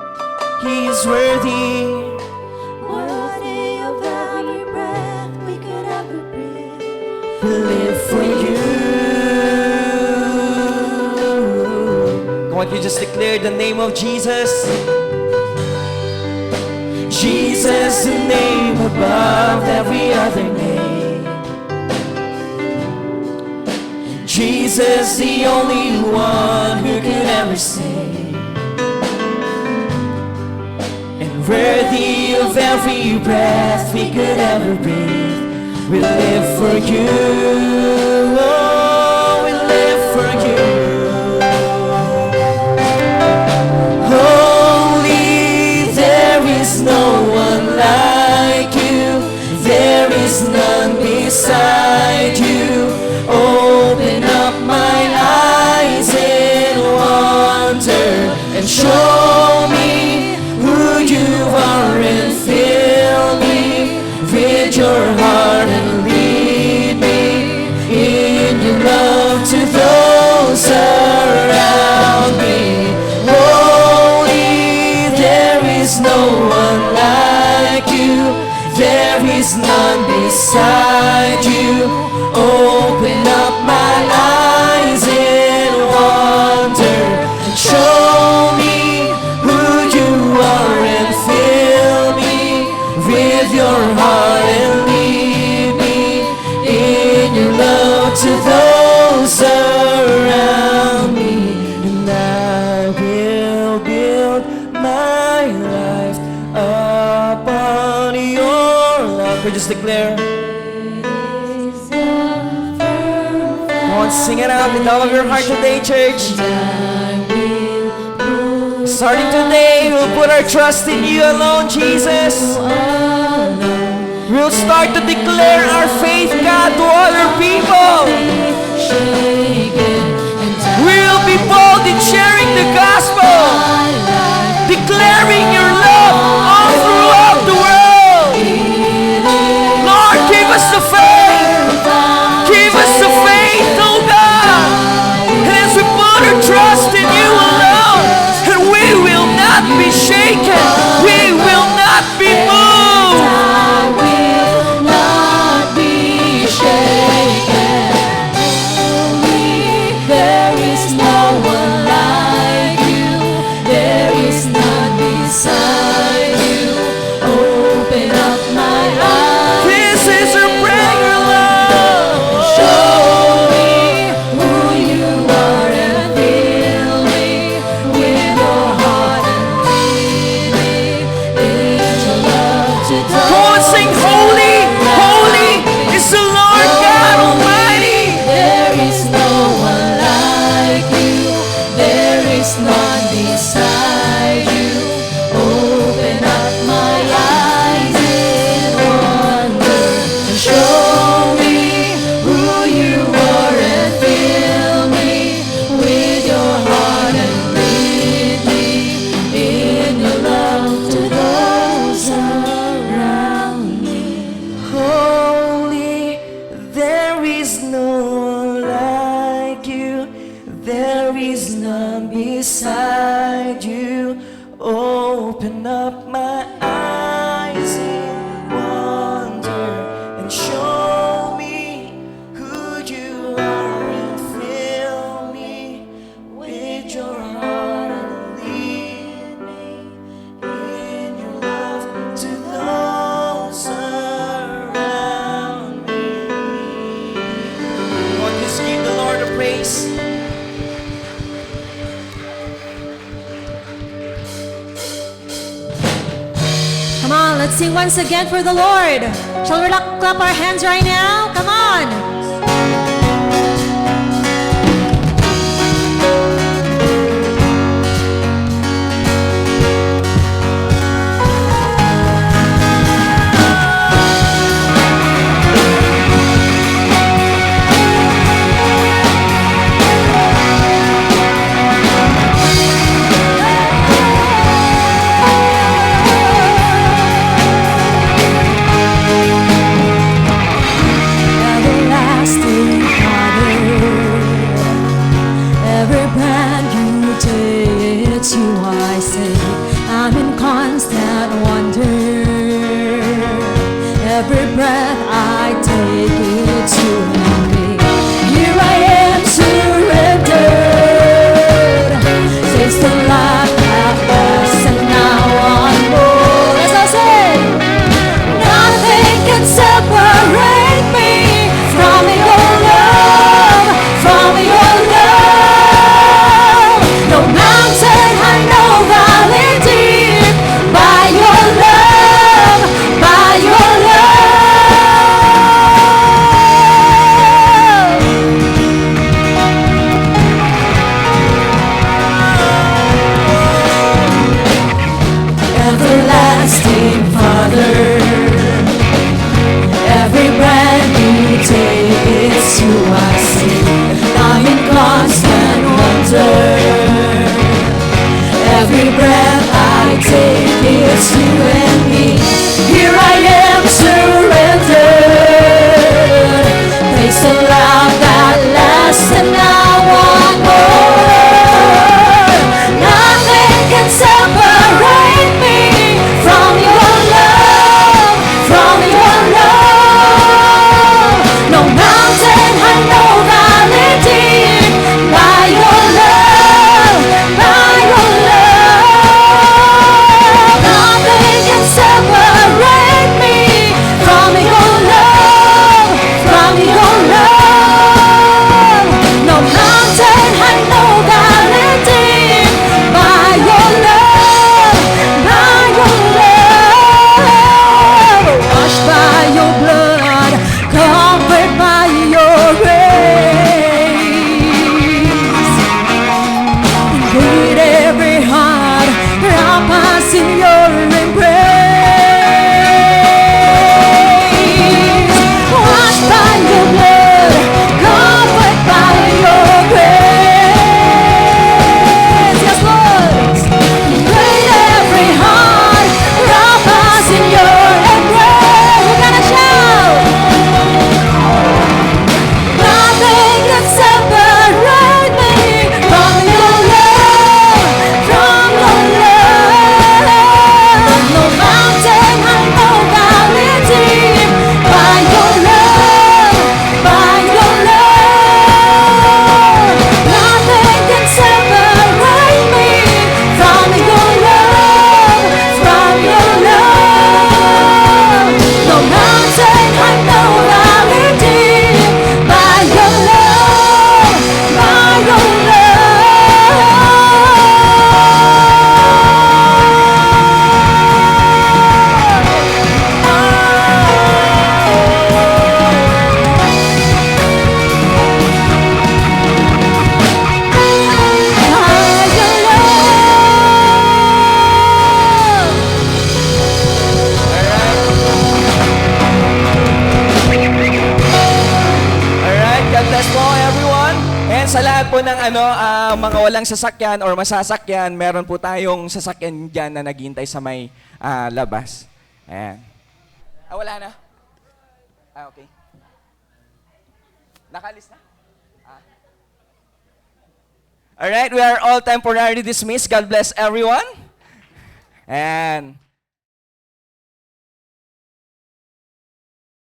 He is worthy. Worthy of every breath we could ever breathe. We live for you. Come on, you just declare the name of Jesus. Jesus, the name above every other name. Jesus, the only one who could ever save. And worthy of every breath we could ever breathe, we live for you. Oh, we live for you. Holy, there is no one like you. There is none beside you. Open up my eyes in wonder and show me who you are, and fill me with your heart and lead me in your love to those around me. Holy, there is no one like you. There is none beside you. Open up my eyes in wonder and show me who you are, and fill me with your heart and lead me in your love to those around me. And I will build my life upon your love. We just declare. Come on, sing it out with all of your heart today, church. Starting today, we'll put our trust in you alone, Jesus. We'll start to declare our faith, God, to other people. We'll be bold in sharing the gospel, declaring your love all throughout the world. Lord, give us the faith. Give us the faith, oh God. And as we put our trust in you alone, and we will not be shaken, we will not be moved. Will not be shaken. There is no one like you. There is none beside you. Open up my eyes. This is our prayer, Lord. Show me who you are, and fill me with your heart, and lead me in your love to Come on, sing holy, holy is the Lord God Almighty. There is no one like you. There is none beside you. Open up my eyes in wonder and show me who you are, and fill me with your heart and lead beside you. Open up my eyes in wonder and show me who you are and fill me with your heart and lead me in your love to those around me. Come on, just give the Lord a praise. Come on, let's sing once again for the Lord. Shall we clap our hands right now? Come on. Everlasting Father, every brand you take, it's you I say. I'm in constant wonder. Every breath I take, it's you and me. Here I am surrendered. Taste the life at best, and now on more. Let's all say, nothing can separate me from your love, from your love. No mountain high, no valley deep, by your love, by your love. Everlasting Father, every breath you take, it's you I see. I'm in constant wonder. Every breath I take, it's you and me. Here I am surrendered. Praise the love that lasts, and now one more. Nothing can separate me from your love, from your love. No mountain high, no valley deep, by your love, by your love. Nothing can separate me from your love, from your love. No mountain high, no valley deep, by your love, by your love. Washed by your blood, covered by your grace. Invade every heart, wrap us in your embrace. Washed by your blood, covered by your grace. Yes, Lord. Invade every heart, wrap us in your embrace. We gotta shout. Nothing can separate me from your love, from your love. No mountain high, no valley deep, by your love, by your love. Nothing can separate me from your love, from your love. No mountain high, no valley deep, by your love, by your Alright, God bless po everyone. And sa lahat po ng mga walang sasakyan or masasakyan, meron po tayong sasakyan dyan na naghihintay sa may labas. Ayan. Wala na? Okay. Nakalis na? All right, we are all temporarily dismissed. God bless everyone. And